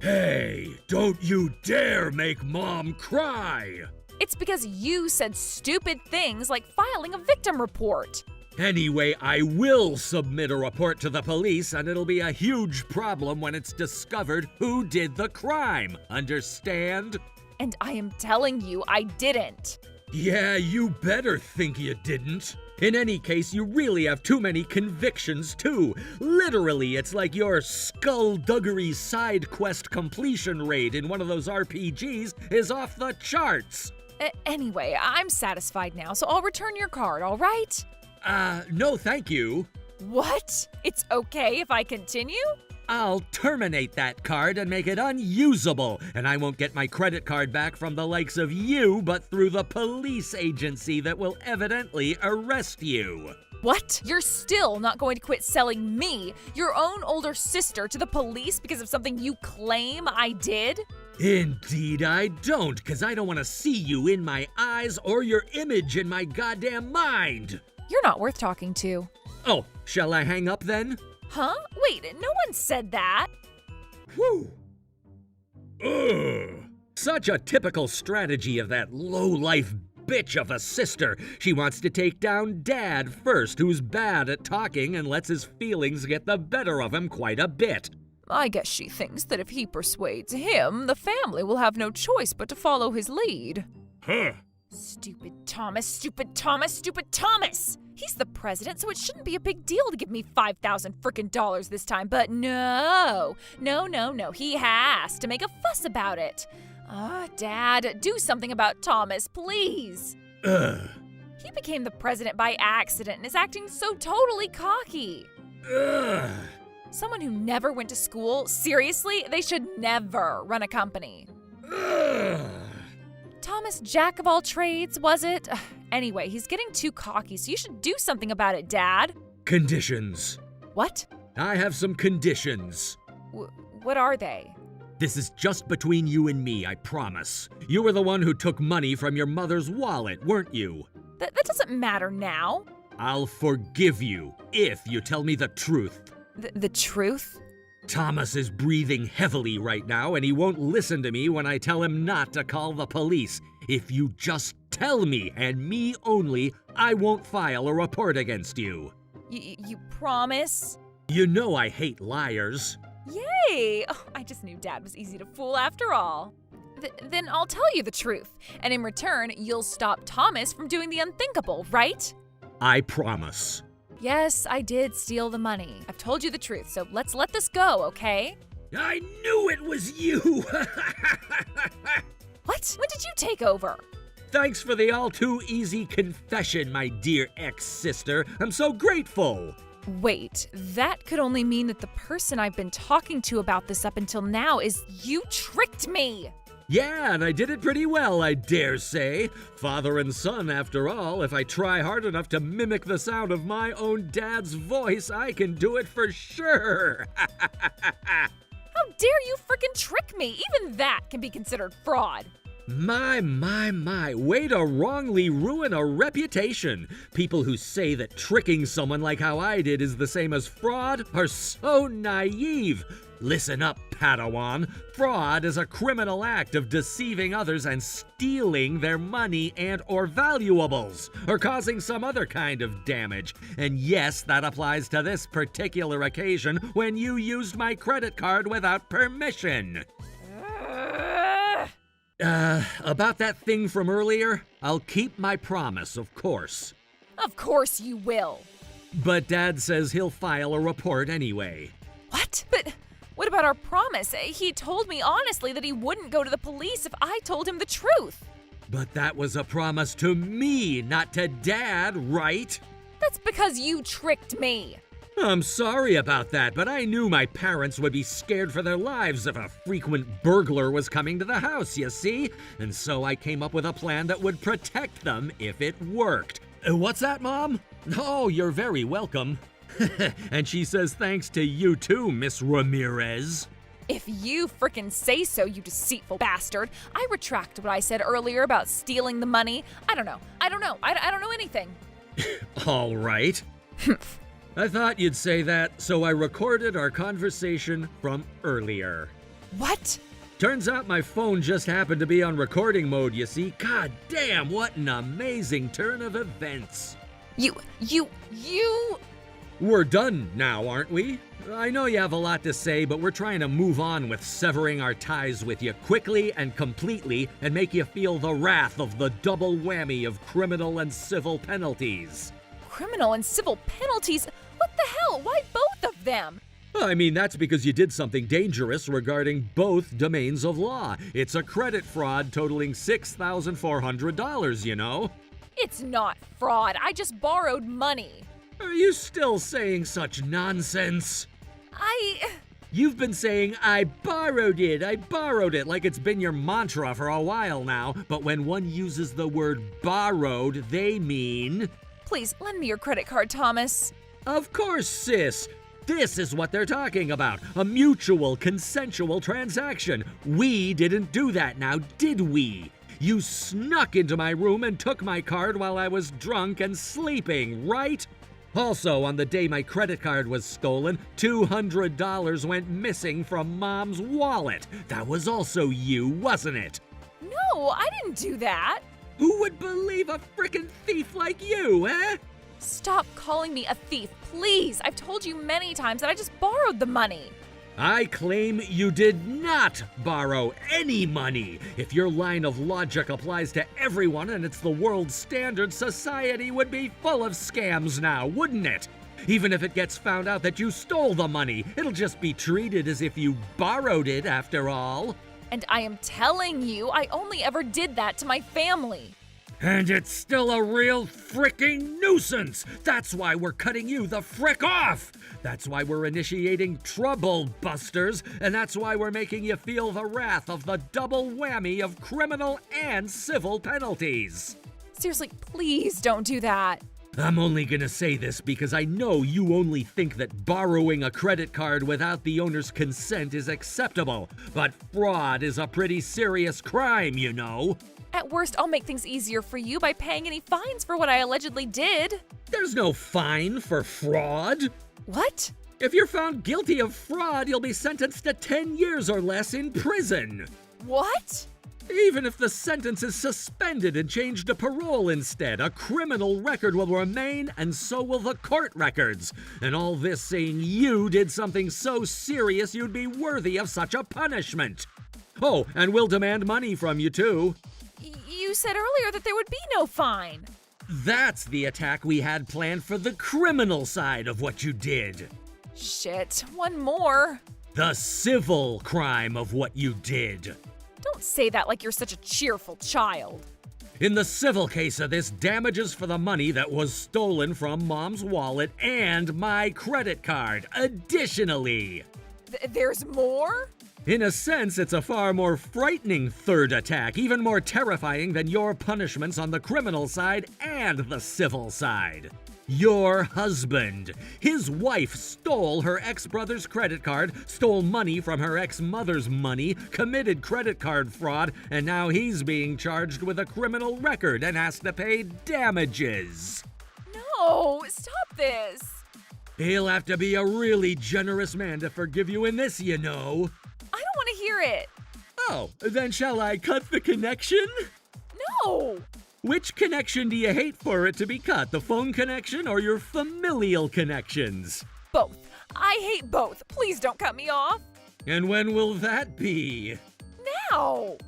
Hey, don't you dare make Mom cry! It's because you said stupid things like filing a victim report. Anyway, I will submit a report to the police, and it'll be a huge problem when it's discovered who did the crime. Understand? And I am telling you, I didn't. Yeah, you better think you didn't. In any case, you really have too many convictions, too. Literally, it's like your skullduggery side quest completion rate in one of those RPGs is off the charts. Anyway, I'm satisfied now, so I'll return your card, all right? No thank you. What? It's okay if I continue? I'll terminate that card and make it unusable, and I won't get my credit card back from the likes of you, but through the police agency that will evidently arrest you. What? You're still not going to quit selling me, your own older sister, to the police because of something you claim I did? Indeed I don't, because I don't want to see you in my eyes or your image in my goddamn mind. You're not worth talking to. Oh, shall I hang up then? Huh? Wait, no one said that. Whew. Ugh. Such a typical strategy of that low-life bitch of a sister. She wants to take down Dad first, who's bad at talking and lets his feelings get the better of him quite a bit. I guess she thinks that if he persuades him, the family will have no choice but to follow his lead. Huh. Stupid Thomas, stupid Thomas, stupid Thomas! He's the president, so it shouldn't be a big deal to give me $5,000 frickin' dollars this time, but no. He has to make a fuss about it. Dad, do something about Thomas, please. He became the president by accident and is acting so totally cocky. Someone who never went to school, seriously, they should never run a company. Thomas, jack of all trades, was it? Anyway, he's getting too cocky, so you should do something about it, Dad. Conditions. What? I have some conditions. What are they? This is just between you and me, I promise. You were the one who took money from your mother's wallet, weren't you? That doesn't matter now. I'll forgive you if you tell me the truth. The truth? Thomas is breathing heavily right now, and he won't listen to me when I tell him not to call the police. If you just tell me, and me only, I won't file a report against you. You promise? You know I hate liars. Yay! Oh, I just knew Dad was easy to fool after all. Then I'll tell you the truth, and in return, you'll stop Thomas from doing the unthinkable, right? I promise. Yes, I did steal the money. I've told you the truth, so let's let this go, okay? I knew it was you! What? When did you take over? Thanks for the all-too-easy confession, my dear ex-sister. I'm so grateful! Wait, that could only mean that the person I've been talking to about this up until now is you tricked me! Yeah, and I did it pretty well, I dare say. Father and son, after all. If I try hard enough to mimic the sound of my own dad's voice, I can do it for sure. How dare you frickin' trick me? Even that can be considered fraud. My, way to wrongly ruin a reputation. People who say that tricking someone like how I did is the same as fraud are so naive. Listen up, Padawan. Fraud is a criminal act of deceiving others and stealing their money and or valuables, or causing some other kind of damage. And yes, that applies to this particular occasion when you used my credit card without permission. About that thing from earlier, I'll keep my promise, of course. Of course you will. But Dad says he'll file a report anyway. What? But what about our promise? He told me honestly that he wouldn't go to the police if I told him the truth. But that was a promise to me, not to Dad, right? That's because you tricked me. I'm sorry about that, but I knew my parents would be scared for their lives if a frequent burglar was coming to the house, you see? And so I came up with a plan that would protect them if it worked. What's that, Mom? Oh, you're very welcome. And she says thanks to you too, Miss Ramirez. If you frickin' say so, you deceitful bastard. I retract what I said earlier about stealing the money. I don't know anything. All right. I thought you'd say that, so I recorded our conversation from earlier. What? Turns out my phone just happened to be on recording mode, you see. God damn, what an amazing turn of events. You... We're done now, aren't we? I know you have a lot to say, but we're trying to move on with severing our ties with you quickly and completely and make you feel the wrath of the double whammy of criminal and civil penalties. Criminal and civil penalties? What the hell? Why both of them? I mean, that's because you did something dangerous regarding both domains of law. It's a credit fraud totaling $6,400, you know? It's not fraud. I just borrowed money. Are you still saying such nonsense? You've been saying, I borrowed it, like it's been your mantra for a while now. But when one uses the word borrowed, they mean... Please, lend me your credit card, Thomas. Of course, sis. This is what they're talking about. A mutual, consensual transaction. We didn't do that now, did we? You snuck into my room and took my card while I was drunk and sleeping, right? Also, on the day my credit card was stolen, $200 went missing from Mom's wallet. That was also you, wasn't it? No, I didn't do that. Who would believe a frickin' thief like you, eh? Stop calling me a thief, please. I've told you many times that I just borrowed the money. I claim you did not borrow any money. If your line of logic applies to everyone and it's the world standard, society would be full of scams now, wouldn't it? Even if it gets found out that you stole the money, it'll just be treated as if you borrowed it after all. And I am telling you, I only ever did that to my family. And it's still a real fricking nuisance. That's why we're cutting you the frick off. That's why we're initiating trouble busters. And that's why we're making you feel the wrath of the double whammy of criminal and civil penalties. Seriously, please don't do that. I'm only gonna say this because I know you only think that borrowing a credit card without the owner's consent is acceptable. But fraud is a pretty serious crime, you know. At worst, I'll make things easier for you by paying any fines for what I allegedly did. There's no fine for fraud. What? If you're found guilty of fraud, you'll be sentenced to 10 years or less in prison. What? Even if the sentence is suspended and changed to parole instead, a criminal record will remain, and so will the court records. And all this saying you did something so serious you'd be worthy of such a punishment. Oh, and we'll demand money from you too. You said earlier that there would be no fine. That's the attack we had planned for the criminal side of what you did. Shit, one more. The civil crime of what you did. Don't say that like you're such a cheerful child. In the civil case of this, damages for the money that was stolen from Mom's wallet and my credit card. Additionally. There's more? In a sense, it's a far more frightening third attack, even more terrifying than your punishments on the criminal side and the civil side. Your husband. His wife stole her ex-brother's credit card, stole money from her ex-mother's money, committed credit card fraud, and now he's being charged with a criminal record and has to pay damages. No, stop this. He'll have to be a really generous man to forgive you in this, you know. I don't want to hear it. Oh, then shall I cut the connection? No. Which connection do you hate for it to be cut, the phone connection or your familial connections? Both. I hate both. Please don't cut me off. And when will that be? Now.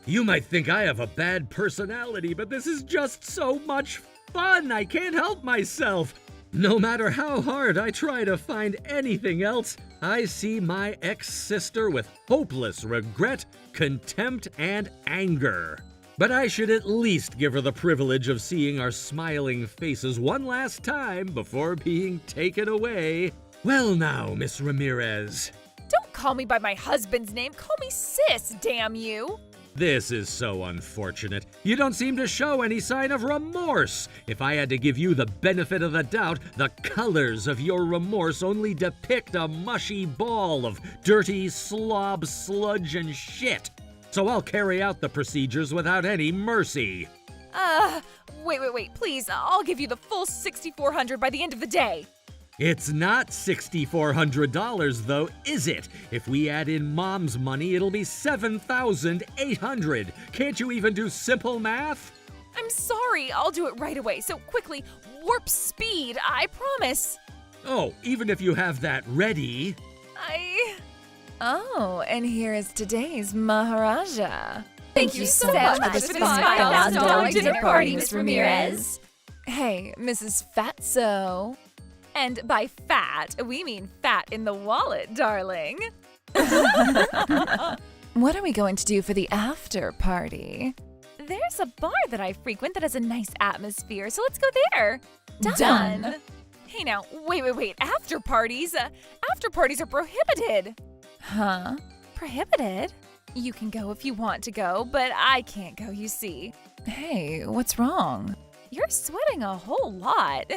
You might think I have a bad personality, but this is just so much fun. I can't help myself. No matter how hard I try to find anything else, I see my ex-sister with hopeless regret, contempt, and anger. But I should at least give her the privilege of seeing our smiling faces one last time before being taken away. Well now, Miss Ramirez. Don't call me by my husband's name. Call me sis, damn you. This is so unfortunate. You don't seem to show any sign of remorse. If I had to give you the benefit of the doubt, the colors of your remorse only depict a mushy ball of dirty slob, sludge, and shit. So I'll carry out the procedures without any mercy. Wait, please. I'll give you the full $6,400 by the end of the day. It's not $6,400 though, is it? If we add in Mom's money, it'll be $7,800. Can't you even do simple math? I'm sorry. I'll do it right away. So quickly, warp speed. I promise. Oh, even if you have that ready. Oh, and here is today's Maharaja. Thank you so much for this $5,000 dinner party, Miss Ramirez. Hey, Mrs. Fatso. And by fat, we mean fat in the wallet, darling. What are we going to do for the after party? There's a bar that I frequent that has a nice atmosphere, so let's go there. Done. Hey now, wait. After parties? After parties are prohibited. Huh? Prohibited? You can go if you want to go, but I can't go, you see. Hey, what's wrong? You're sweating a whole lot.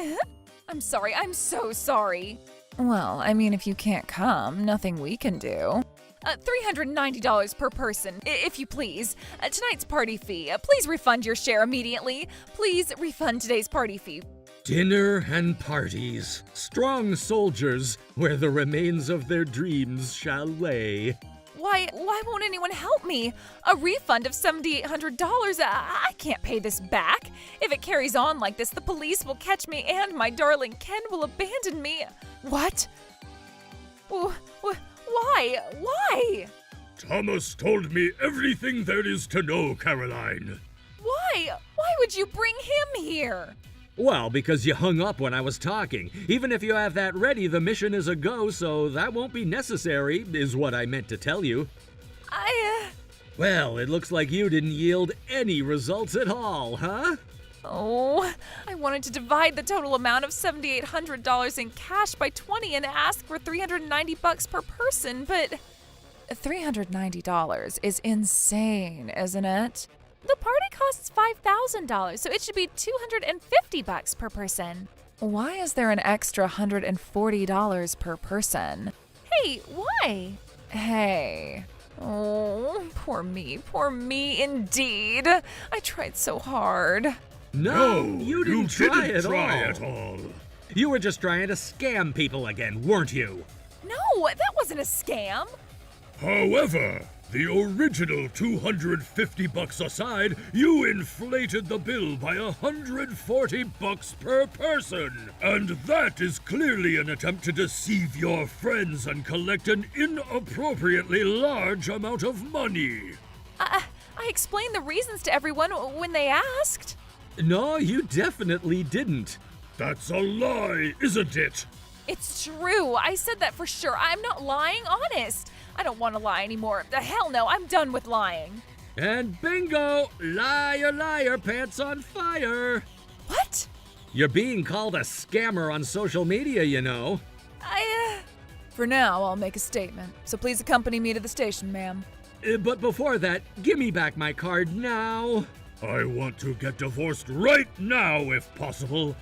I'm sorry, I'm so sorry. Well, I mean, if you can't come, nothing we can do. $390 per person, if you please. Tonight's party fee. Please refund your share immediately. Please refund today's party fee. Dinner and parties. Strong soldiers, where the remains of their dreams shall lay. Why won't anyone help me? A refund of $7,800. I can't pay this back. If it carries on like this, the police will catch me and my darling Ken will abandon me. What? Why? Why? Thomas told me everything there is to know, Caroline. Why? Why would you bring him here? Well, because you hung up when I was talking. Even if you have that ready, the mission is a go, so that won't be necessary, is what I meant to tell you. Well, it looks like you didn't yield any results at all, huh? Oh, I wanted to divide the total amount of $7,800 in cash by 20 and ask for $390 per person, but $390 is insane, isn't it? The party costs $5,000, so it should be $250 per person. Why is there an extra $140 per person? Hey, why? Hey. Oh, poor me indeed. I tried so hard. No, you didn't try at all. You were just trying to scam people again, weren't you? No, that wasn't a scam. However, the original $250 aside, you inflated the bill by $140 per person. And that is clearly an attempt to deceive your friends and collect an inappropriately large amount of money. I explained the reasons to everyone when they asked. No, you definitely didn't. That's a lie, isn't it? It's true. I said that for sure. I'm not lying, honest. I don't want to lie anymore. The hell no, I'm done with lying. And bingo! Liar, liar, pants on fire! What? You're being called a scammer on social media, you know. For now, I'll make a statement. So please accompany me to the station, ma'am. But before that, give me back my card now. I want to get divorced right now, if possible.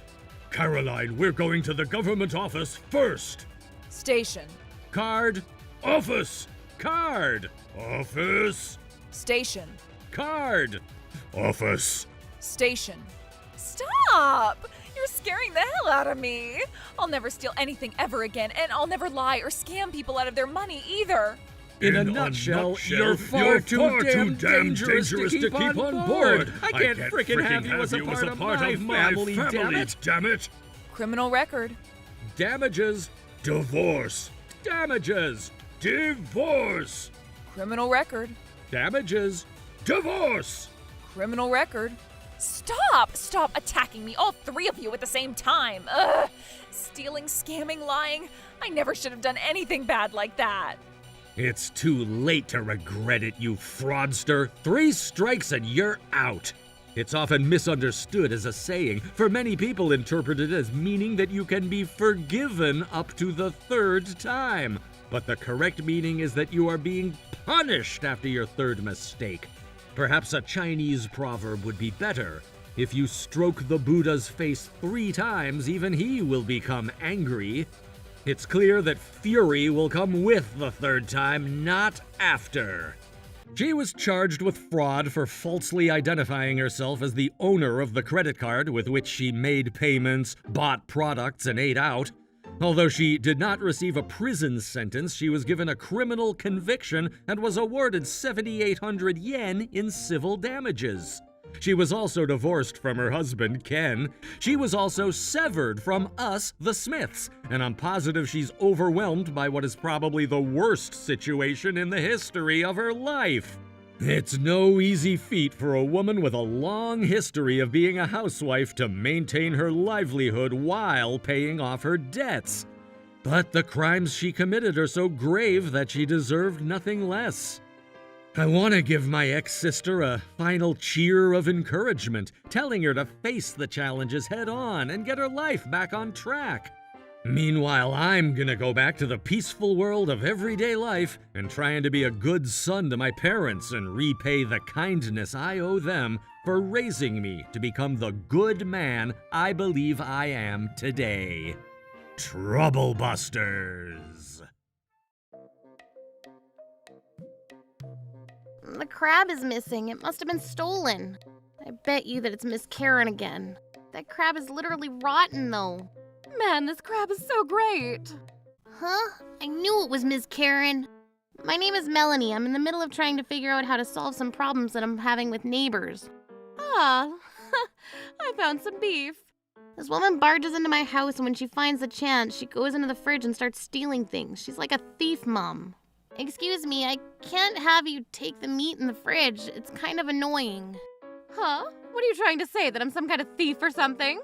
Caroline, we're going to the government office first. Station. Card. Office. Card. Office. Station. Card. Office. Station. Stop! You're scaring the hell out of me. I'll never steal anything ever again, and I'll never lie or scam people out of their money either. In a nutshell, you're far too damn dangerous to keep on board. I can't frickin' have you as a part of my family, damn it. Criminal record. Damages. Divorce. Damages. Divorce. Criminal record. Damages. Divorce. Criminal record. Stop! Stop attacking me, all three of you at the same time. Ugh! Stealing, scamming, lying. I never should have done anything bad like that. It's too late to regret it, you fraudster. 3 strikes and you're out. It's often misunderstood as a saying, for many people interpret it as meaning that you can be forgiven up to the 3rd time. But the correct meaning is that you are being punished after your 3rd mistake. Perhaps a Chinese proverb would be better. If you stroke the Buddha's face 3 times, even he will become angry. It's clear that fury will come with the 3rd time, not after. She was charged with fraud for falsely identifying herself as the owner of the credit card with which she made payments, bought products, and ate out. Although she did not receive a prison sentence, she was given a criminal conviction and was awarded 7,800 yen in civil damages. She was also divorced from her husband, Ken. She was also severed from us, the Smiths, and I'm positive she's overwhelmed by what is probably the worst situation in the history of her life. It's no easy feat for a woman with a long history of being a housewife to maintain her livelihood while paying off her debts. But the crimes she committed are so grave that she deserved nothing less. I want to give my ex-sister a final cheer of encouragement, telling her to face the challenges head on and get her life back on track. Meanwhile, I'm gonna go back to the peaceful world of everyday life and trying to be a good son to my parents and repay the kindness I owe them for raising me to become the good man I believe I am today. Troublebusters. The crab is missing. It must have been stolen. I bet you that it's Miss Karen again. That crab is literally rotten, though. Man, this crab is so great. Huh? I knew it was Miss Karen. My name is Melanie. I'm in the middle of trying to figure out how to solve some problems that I'm having with neighbors. Ah, I found some beef. This woman barges into my house, and when she finds the chance, she goes into the fridge and starts stealing things. She's like a thief, Mom. Excuse me, I can't have you take the meat in the fridge. It's kind of annoying. Huh? What are you trying to say, that I'm some kind of thief or something?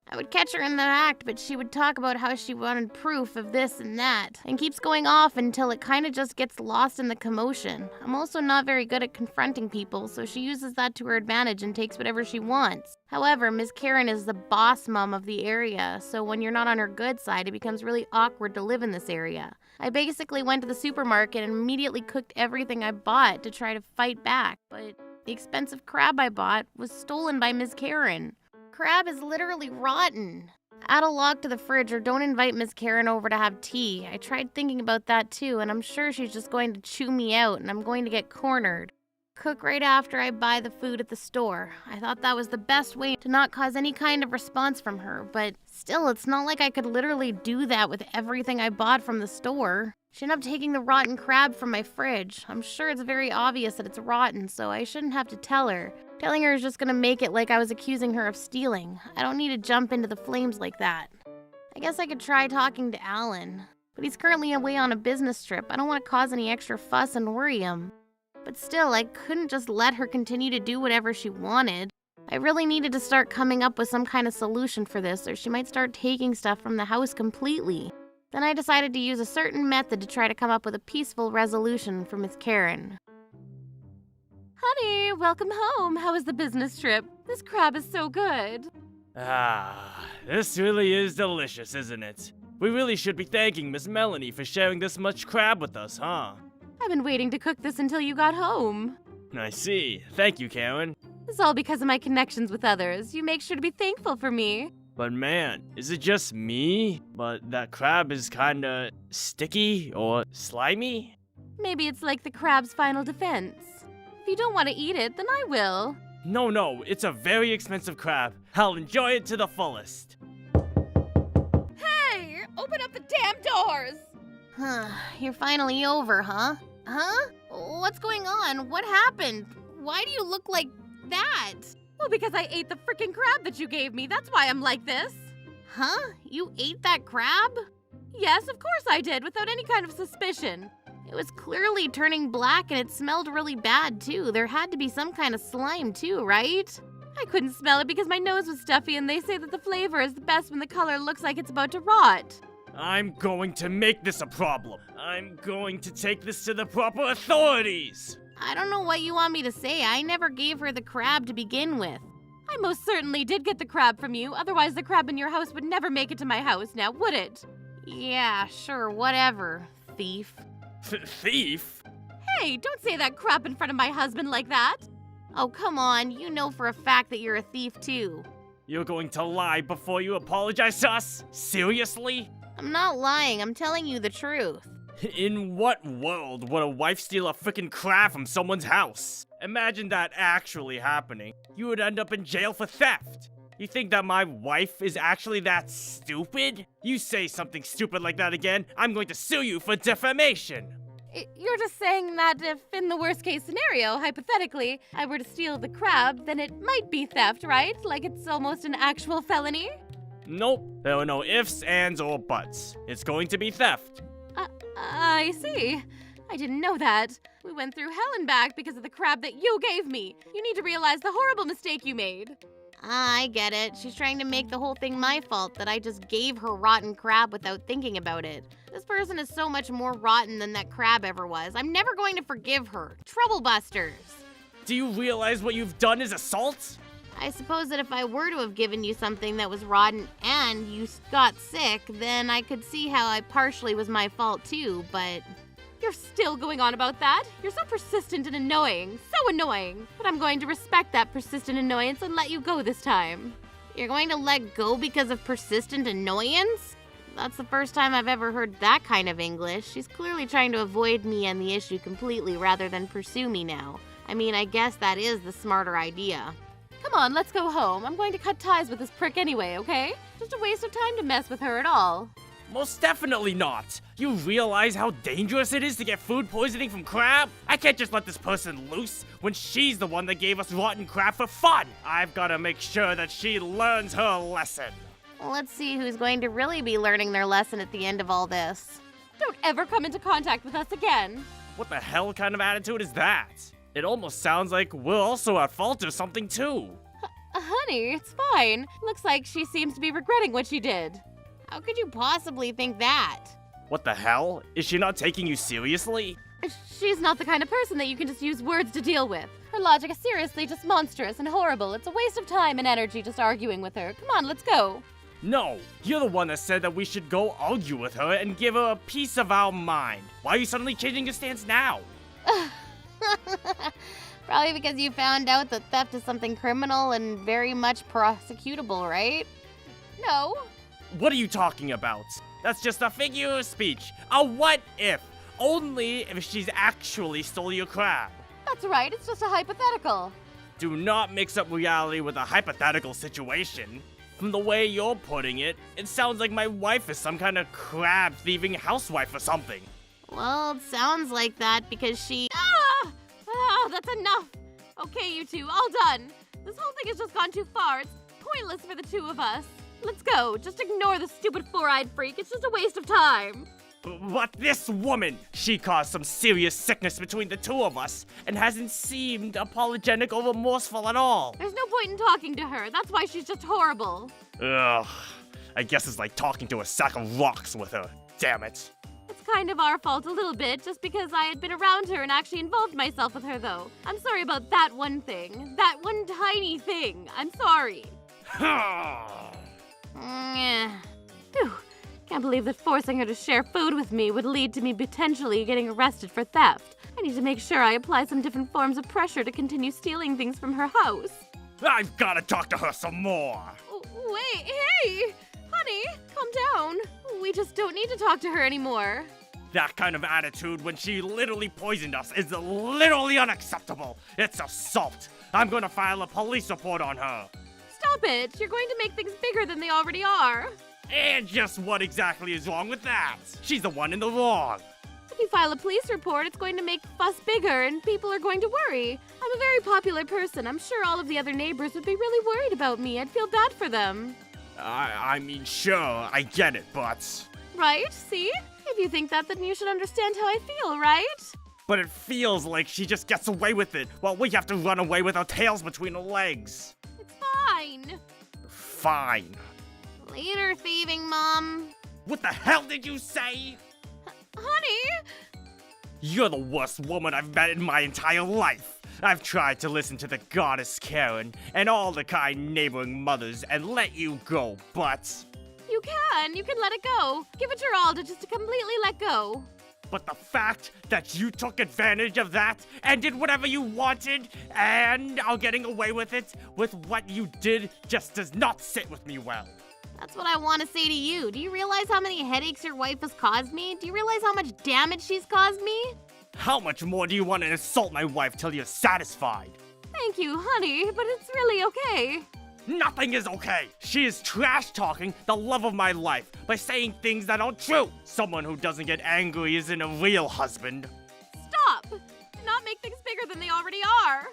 I would catch her in the act, but she would talk about how she wanted proof of this and that, and keeps going off until it kind of just gets lost in the commotion. I'm also not very good at confronting people, so she uses that to her advantage and takes whatever she wants. However, Miss Karen is the boss mom of the area, so when you're not on her good side, it becomes really awkward to live in this area. I basically went to the supermarket and immediately cooked everything I bought to try to fight back, but the expensive crab I bought was stolen by Miss Karen. Crab is literally rotten. Add a lock to the fridge or don't invite Miss Karen over to have tea. I tried thinking about that too, and I'm sure she's just going to chew me out and I'm going to get cornered. Cook right after I buy the food at the store. I thought that was the best way to not cause any kind of response from her, but still, it's not like I could literally do that with everything I bought from the store. She ended up taking the rotten crab from my fridge. I'm sure it's very obvious that it's rotten, so I shouldn't have to tell her. Telling her is just gonna make it like I was accusing her of stealing. I don't need to jump into the flames like that. I guess I could try talking to Alan, but he's currently away on a business trip. I don't want to cause any extra fuss and worry him. But still, I couldn't just let her continue to do whatever she wanted. I really needed to start coming up with some kind of solution for this, or she might start taking stuff from the house completely. Then I decided to use a certain method to try to come up with a peaceful resolution for Miss Karen. Honey, welcome home. How was the business trip? This crab is so good. This really is delicious, isn't it? We really should be thanking Miss Melanie for sharing this much crab with us, huh? I've been waiting to cook this until you got home. I see. Thank you, Karen. It's all because of my connections with others. You make sure to be thankful for me. But man, is it just me? But that crab is kinda sticky or slimy? Maybe it's like the crab's final defense. If you don't want to eat it, then I will. No, it's a very expensive crab. I'll enjoy it to the fullest. Hey, open up the damn doors! You're finally over, huh? Huh? What's going on? What happened? Why do you look like that? Well, because I ate the freaking crab that you gave me. That's why I'm like this. Huh? You ate that crab? Yes, of course I did, without any kind of suspicion. It was clearly turning black and it smelled really bad too. There had to be some kind of slime too, right? I couldn't smell it because my nose was stuffy and they say that the flavor is the best when the color looks like it's about to rot. I'm going to make this a problem. I'm going to take this to the proper authorities. I don't know what you want me to say. I never gave her the crab to begin with. I most certainly did get the crab from you. Otherwise, the crab in your house would never make it to my house now, would it? Yeah, sure, whatever, thief. Thief? Hey, don't say that crap in front of my husband like that. Oh, come on. You know for a fact that you're a thief too. You're going to lie before you apologize to us? Seriously? I'm not lying. I'm telling you the truth. In what world would a wife steal a frickin' crab from someone's house? Imagine that actually happening. You would end up in jail for theft. You think that my wife is actually that stupid? You say something stupid like that again, I'm going to sue you for defamation. You're just saying that if, in the worst case scenario, hypothetically, I were to steal the crab, then it might be theft, right? Like it's almost an actual felony? Nope, there are no ifs, ands, or buts. It's going to be theft. I see. I didn't know that. We went through hell and back because of the crab that you gave me. You need to realize the horrible mistake you made. I get it. She's trying to make the whole thing my fault that I just gave her rotten crab without thinking about it. This person is so much more rotten than that crab ever was. I'm never going to forgive her. Troublebusters. Do you realize what you've done is assault? I suppose that if I were to have given you something that was rotten and you got sick, then I could see how I partially was my fault too, but... You're still going on about that? You're so persistent and annoying. So annoying. But I'm going to respect that persistent annoyance and let you go this time. You're going to let go because of persistent annoyance? That's the first time I've ever heard that kind of English. She's clearly trying to avoid me and the issue completely rather than pursue me now. I mean, I guess that is the smarter idea. Come on, let's go home. I'm going to cut ties with this prick anyway, okay? Just a waste of time to mess with her at all. Most definitely not. You realize how dangerous it is to get food poisoning from crab? I can't just let this person loose when she's the one that gave us rotten crab for fun. I've gotta make sure that she learns her lesson. Let's see who's going to really be learning their lesson at the end of all this. Don't ever come into contact with us again. What the hell kind of attitude is that? It almost sounds like we're also at fault or something too. Honey, it's fine. Looks like she seems to be regretting what she did. How could you possibly think that? What the hell? Is she not taking you seriously? She's not the kind of person that you can just use words to deal with. Her logic is seriously just monstrous and horrible. It's a waste of time and energy just arguing with her. Come on, let's go. No, you're the one that said that we should go argue with her and give her a piece of our mind. Why are you suddenly changing your stance now? Probably because you found out that theft is something criminal and very much prosecutable, right? No. What are you talking about? That's just a figure of speech. A what if? Only if she's actually stole your crab. That's right, it's just a hypothetical. Do not mix up reality with a hypothetical situation. From the way you're putting it, it sounds like my wife is some kind of crab-thieving housewife or something. Well, it sounds like that because she... that's enough! Okay, you two, all done. This whole thing has just gone too far. It's pointless for the two of us. Let's go. Just ignore the stupid four-eyed freak. It's just a waste of time. But this woman, she caused some serious sickness between the two of us and hasn't seemed apologetic or remorseful at all. There's no point in talking to her. That's why she's just horrible. Ugh. I guess it's like talking to a sack of rocks with her. Damn it. It's kind of our fault a little bit, just because I had been around her and actually involved myself with her, though. I'm sorry about that one thing. That one tiny thing. I'm sorry. Phew. Can't believe that forcing her to share food with me would lead to me potentially getting arrested for theft. I need to make sure I apply some different forms of pressure to continue stealing things from her house. I've gotta talk to her some more. Wait, hey! Honey, calm down. We just don't need to talk to her anymore. That kind of attitude when she literally poisoned us is literally unacceptable. It's assault. I'm gonna file a police report on her. Stop it! You're going to make things bigger than they already are. And just what exactly is wrong with that? She's the one in the wrong. If you file a police report, it's going to make the fuss bigger and people are going to worry. I'm a very popular person. I'm sure all of the other neighbors would be really worried about me. I'd feel bad for them. I mean, sure, I get it, but... Right? See? If you think that, then you should understand how I feel, right? But it feels like she just gets away with it, while we have to run away with our tails between our legs. It's fine. Fine. Later, thieving mom. What the hell did you say? Honey! You're the worst woman I've met in my entire life. I've tried to listen to the goddess Karen and all the kind neighboring mothers and let you go, but... You can let it go. Give it your all to just to completely let go. But the fact that you took advantage of that and did whatever you wanted and are getting away with it with what you did just does not sit with me well. That's what I want to say to you. Do you realize how many headaches your wife has caused me? Do you realize how much damage she's caused me? How much more do you want to insult my wife till you're satisfied? Thank you, honey, but it's really okay. Nothing is okay. She is trash-talking the love of my life by saying things that aren't true. Someone who doesn't get angry isn't a real husband. Stop! Do not make things bigger than they already are.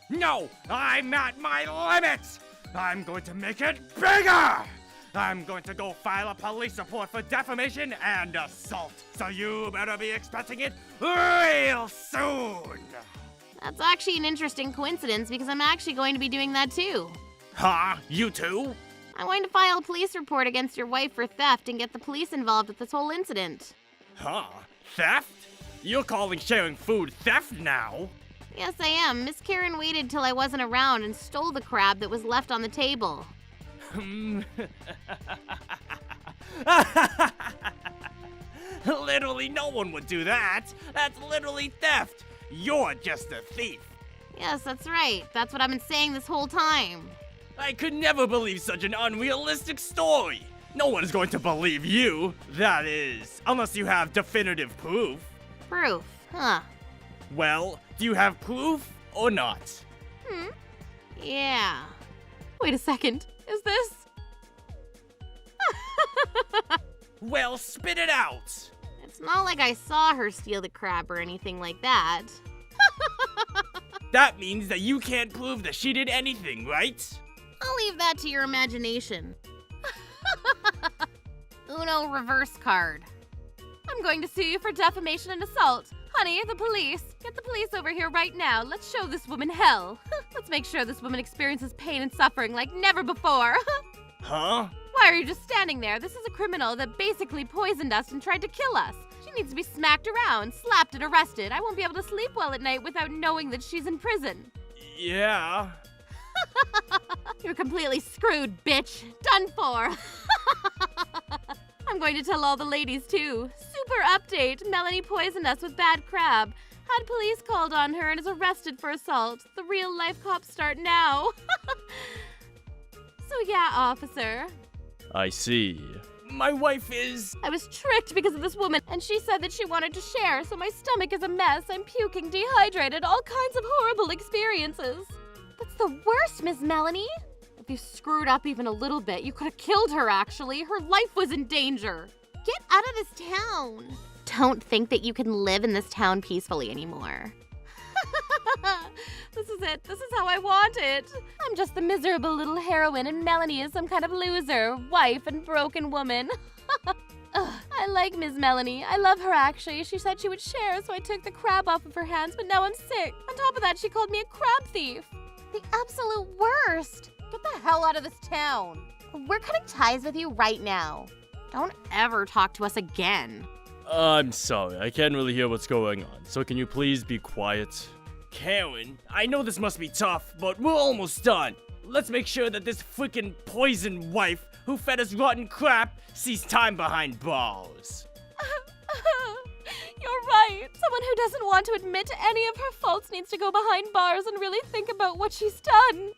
No, I'm at my limit. I'm going to make it bigger. I'm going to go file a police report for defamation and assault. So you better be expecting it real soon. That's actually an interesting coincidence because I'm actually going to be doing that too. Huh? You too? I'm going to file a police report against your wife for theft and get the police involved with this whole incident. Huh? Theft? You're calling sharing food theft now? Yes, I am. Miss Karen waited till I wasn't around and stole the crab that was left on the table. Literally no one would do that. That's literally theft. You're just a thief. Yes, that's right. That's what I've been saying this whole time. I could never believe such an unrealistic story. No one's going to believe you. That is, unless you have definitive proof. Proof, huh? Well, do you have proof or not? Yeah. Wait a second. Is this? Well, spit it out! It's not like I saw her steal the crab or anything like that. That means that you can't prove that she did anything, right? I'll leave that to your imagination. Uno reverse card. I'm going to sue you for defamation and assault. Honey, the police. Get the police over here right now. Let's show this woman hell. Let's make sure this woman experiences pain and suffering like never before. Huh? Why are you just standing there? This is a criminal that basically poisoned us and tried to kill us. She needs to be smacked around, slapped and arrested. I won't be able to sleep well at night without knowing that she's in prison. Yeah. You're completely screwed, bitch. Done for. I'm going to tell all the ladies, too. Super update. Melanie poisoned us with bad crab. Had police called on her and is arrested for assault. The real life cops start now. So yeah, officer. I see. My wife is... I was tricked because of this woman, and she said that she wanted to share, so my stomach is a mess. I'm puking, dehydrated, all kinds of horrible experiences. That's the worst, Miss Melanie. If you screwed up even a little bit, you could have killed her, actually. Her life was in danger. Get out of this town. Don't think that you can live in this town peacefully anymore. This is it. This is how I want it. I'm just the miserable little heroine, and Melanie is some kind of loser, wife, and broken woman. Ugh, I like Miss Melanie. I love her, actually. She said she would share, so I took the crab off of her hands, but now I'm sick. On top of that, she called me a crab thief. The absolute worst. Get the hell out of this town. We're cutting ties with you right now. Don't ever talk to us again. I'm sorry, I can't really hear what's going on, so can you please be quiet? Karen, I know this must be tough, but we're almost done. Let's make sure that this freaking poison wife who fed us rotten crap sees time behind bars. You're right. Someone who doesn't want to admit to any of her faults needs to go behind bars and really think about what she's done.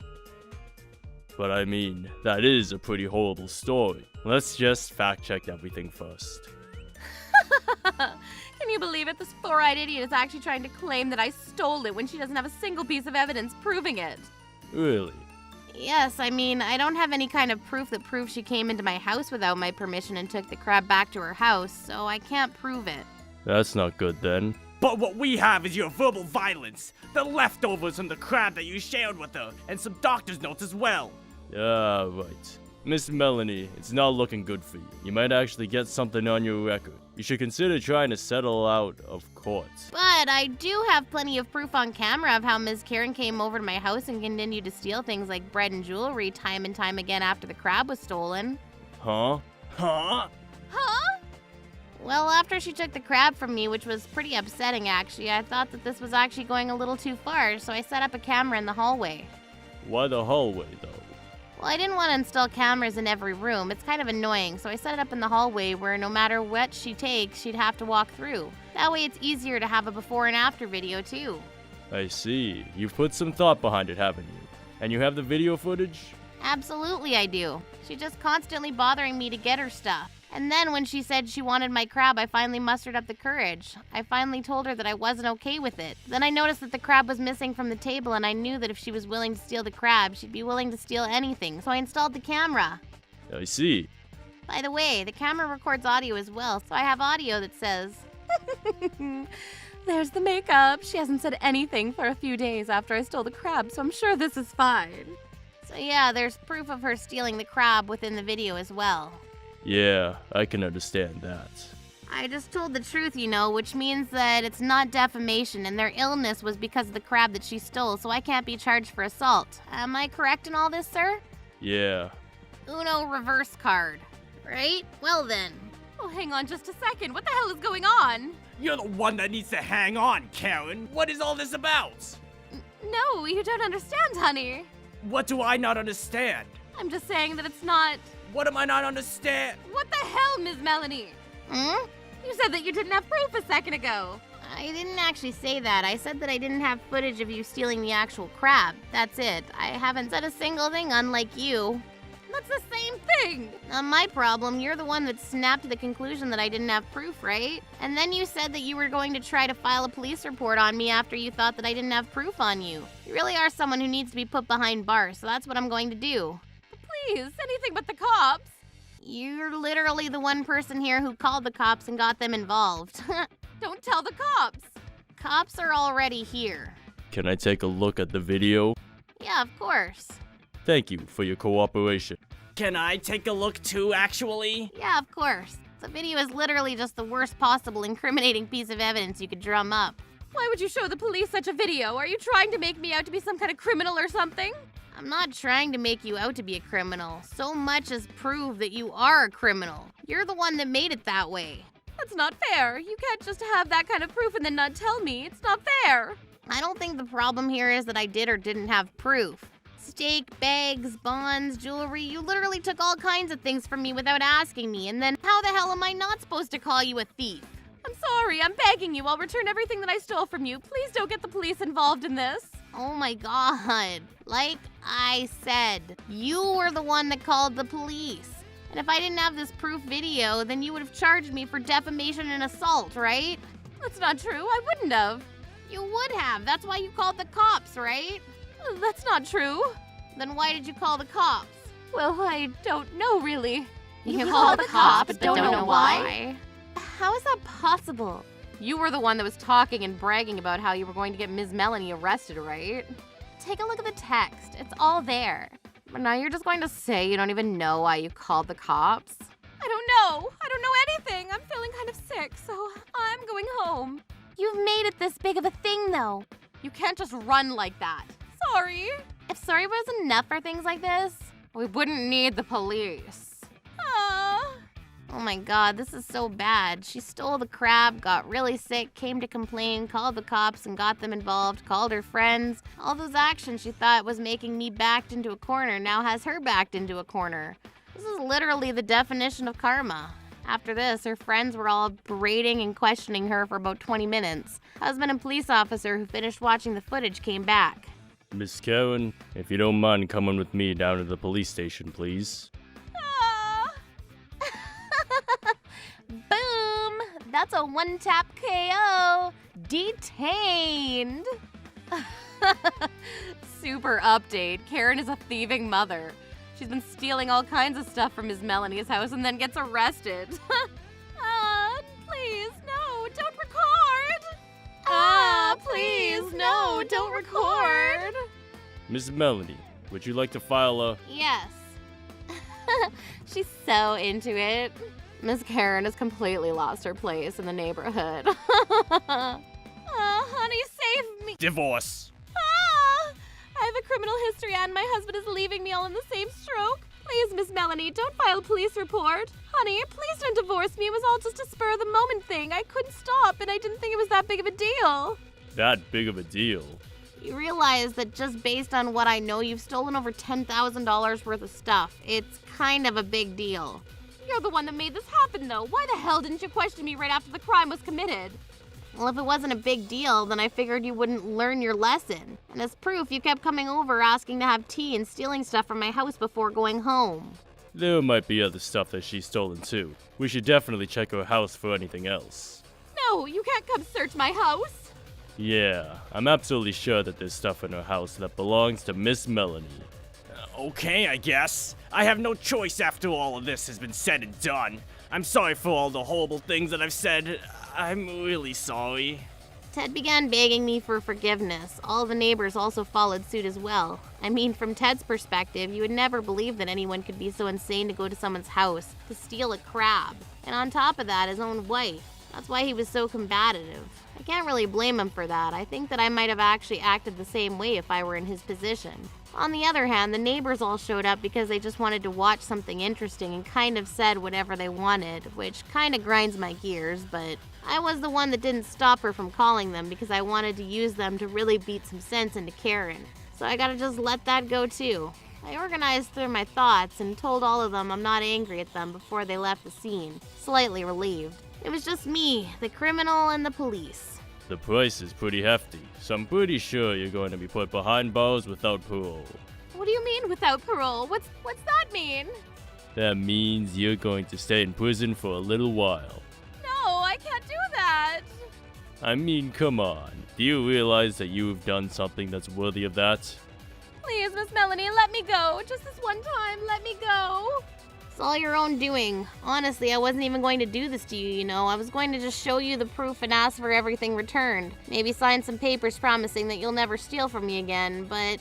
But I mean, that is a pretty horrible story. Let's just fact check everything first. Can you believe it? This four-eyed idiot is actually trying to claim that I stole it when she doesn't have a single piece of evidence proving it. Really? Yes, I mean, I don't have any kind of proof that proves she came into my house without my permission and took the crab back to her house, so I can't prove it. That's not good then. But what we have is your verbal violence, the leftovers from the crab that you shared with her, and some doctor's notes as well. Right. Miss Melanie, it's not looking good for you. You might actually get something on your record. You should consider trying to settle out of court. But I do have plenty of proof on camera of how Ms. Karen came over to my house and continued to steal things like bread and jewelry time and time again after the crab was stolen. Huh? Huh? Huh? Well, after she took the crab from me, which was pretty upsetting actually, I thought that this was actually going a little too far, so I set up a camera in the hallway. Why the hallway, though? Well, I didn't want to install cameras in every room. It's kind of annoying, so I set it up in the hallway where no matter what she takes, she'd have to walk through. That way it's easier to have a before and after video, too. I see. You've put some thought behind it, haven't you? And you have the video footage? Absolutely I do. She's just constantly bothering me to get her stuff. And then when she said she wanted my crab, I finally mustered up the courage. I finally told her that I wasn't okay with it. Then I noticed that the crab was missing from the table, and I knew that if she was willing to steal the crab, she'd be willing to steal anything, so I installed the camera. I see. By the way, the camera records audio as well, so I have audio that says, "There's the makeup. She hasn't said anything for a few days after I stole the crab, so I'm sure this is fine." So yeah, there's proof of her stealing the crab within the video as well. Yeah, I can understand that. I just told the truth, you know, which means that it's not defamation and their illness was because of the crab that she stole, so I can't be charged for assault. Am I correct in all this, sir? Yeah. Uno reverse card. Right? Well then. Oh, hang on just a second. What the hell is going on? You're the one that needs to hang on, Karen. What is all this about? No, you don't understand, honey. What do I not understand? I'm just saying that it's not... What am I not understand? What the hell, Ms. Melanie? You said that you didn't have proof a second ago. I didn't actually say that. I said that I didn't have footage of you stealing the actual crab. That's it. I haven't said a single thing unlike you. That's the same thing. Not my problem. You're the one that snapped to the conclusion that I didn't have proof, right? And then you said that you were going to try to file a police report on me after you thought that I didn't have proof on you. You really are someone who needs to be put behind bars, so that's what I'm going to do. Please, anything but the cops. You're literally the one person here who called the cops and got them involved. Don't tell the cops. Cops are already here. Can I take a look at the video? Yeah, of course. Thank you for your cooperation. Can I take a look too, actually? Yeah, of course. The video is literally just the worst possible incriminating piece of evidence you could drum up. Why would you show the police such a video? Are you trying to make me out to be some kind of criminal or something? I'm not trying to make you out to be a criminal, so much as prove that you are a criminal. You're the one that made it that way. That's not fair. You can't just have that kind of proof and then not tell me. It's not fair. I don't think the problem here is that I did or didn't have proof. Steak, bags, bonds, jewelry, you literally took all kinds of things from me without asking me, and then how the hell am I not supposed to call you a thief? I'm sorry. I'm begging you. I'll return everything that I stole from you. Please don't get the police involved in this. Oh my god. Like I said, you were the one that called the police. And if I didn't have this proof video, then you would have charged me for defamation and assault, right? That's not true. I wouldn't have. You would have. That's why you called the cops, right? That's not true. Then why did you call the cops? Well, I don't know, really. You called the cops, but don't know why? How is that possible? You were the one that was talking and bragging about how you were going to get Ms. Melanie arrested, right? Take a look at the text. It's all there. But now you're just going to say you don't even know why you called the cops? I don't know. I don't know anything. I'm feeling kind of sick, so I'm going home. You've made it this big of a thing, though. You can't just run like that. Sorry. If sorry was enough for things like this, we wouldn't need the police. Oh my god, this is so bad. She stole the crab, got really sick, came to complain, called the cops and got them involved, called her friends. All those actions she thought was making me backed into a corner now has her backed into a corner. This is literally the definition of karma. After this, her friends were all berating and questioning her for about 20 minutes. Husband and police officer who finished watching the footage came back. Miss Karen, if you don't mind coming with me down to the police station, please. Boom! That's a one-tap KO! Detained! Super update. Karen is a thieving mother. She's been stealing all kinds of stuff from Ms. Melanie's house and then gets arrested. Please, no, don't record! Please, no, don't record! Miss Melanie, would you like to file a... Yes. She's so into it. Miss Karen has completely lost her place in the neighborhood. Honey, save me. Divorce. I have a criminal history and my husband is leaving me all in the same stroke. Please, Miss Melanie, don't file a police report. Honey, please don't divorce me. It was all just a spur of the moment thing. I couldn't stop and I didn't think it was that big of a deal. That big of a deal? You realize that just based on what I know, you've stolen over $10,000 worth of stuff. It's kind of a big deal. You're the one that made this happen, though. Why the hell didn't you question me right after the crime was committed? Well, if it wasn't a big deal, then I figured you wouldn't learn your lesson. And as proof, you kept coming over asking to have tea and stealing stuff from my house before going home. There might be other stuff that she's stolen too. We should definitely check her house for anything else. No, you can't come search my house. Yeah, I'm absolutely sure that there's stuff in her house that belongs to Miss Melanie. Okay, I guess. I have no choice after all of this has been said and done. I'm sorry for all the horrible things that I've said. I'm really sorry. Ted began begging me for forgiveness. All the neighbors also followed suit as well. I mean, from Ted's perspective, you would never believe that anyone could be so insane to go to someone's house to steal a crab. And on top of that, his own wife. That's why he was so combative. I can't really blame him for that. I think that I might have actually acted the same way if I were in his position. On the other hand, the neighbors all showed up because they just wanted to watch something interesting and kind of said whatever they wanted, which kind of grinds my gears, but I was the one that didn't stop her from calling them because I wanted to use them to really beat some sense into Karen. So I gotta just let that go too. I organized through my thoughts and told all of them I'm not angry at them before they left the scene, slightly relieved. It was just me, the criminal, and the police. The price is pretty hefty, so I'm pretty sure you're going to be put behind bars without parole. What do you mean without parole? What's that mean? That means you're going to stay in prison for a little while. No, I can't do that. I mean, come on. Do you realize that you've done something that's worthy of that? Please, Miss Melanie, let me go. Just this one time, let me go. It's all your own doing. Honestly, I wasn't even going to do this to you, you know. I was going to just show you the proof and ask for everything returned. Maybe sign some papers promising that you'll never steal from me again, but...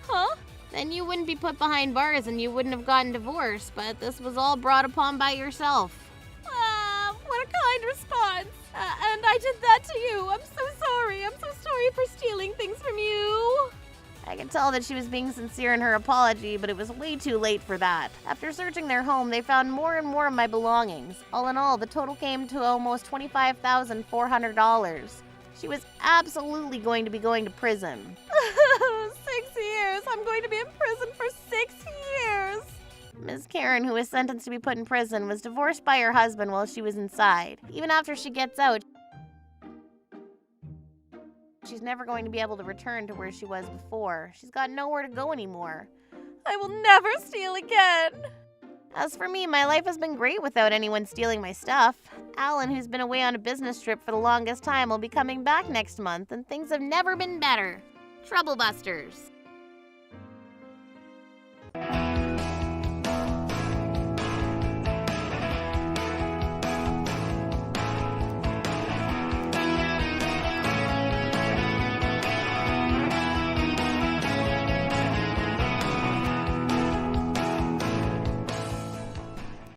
Huh? Then you wouldn't be put behind bars and you wouldn't have gotten divorced, but this was all brought upon by yourself. What a kind response. And I did that to you. I'm so sorry. I'm so sorry for stealing things from you. I could tell that she was being sincere in her apology, but it was way too late for that. After searching their home, they found more and more of my belongings. All in all, the total came to almost $25,400. She was absolutely going to be going to prison. 6 years. I'm going to be in prison for 6 years. Ms. Karen, who was sentenced to be put in prison, was divorced by her husband while she was inside. Even after she gets out, she's never going to be able to return to where she was before. She's got nowhere to go anymore. I will never steal again. As for me, my life has been great without anyone stealing my stuff. Alan, who's been away on a business trip for the longest time, will be coming back next month, and things have never been better. Troublebusters.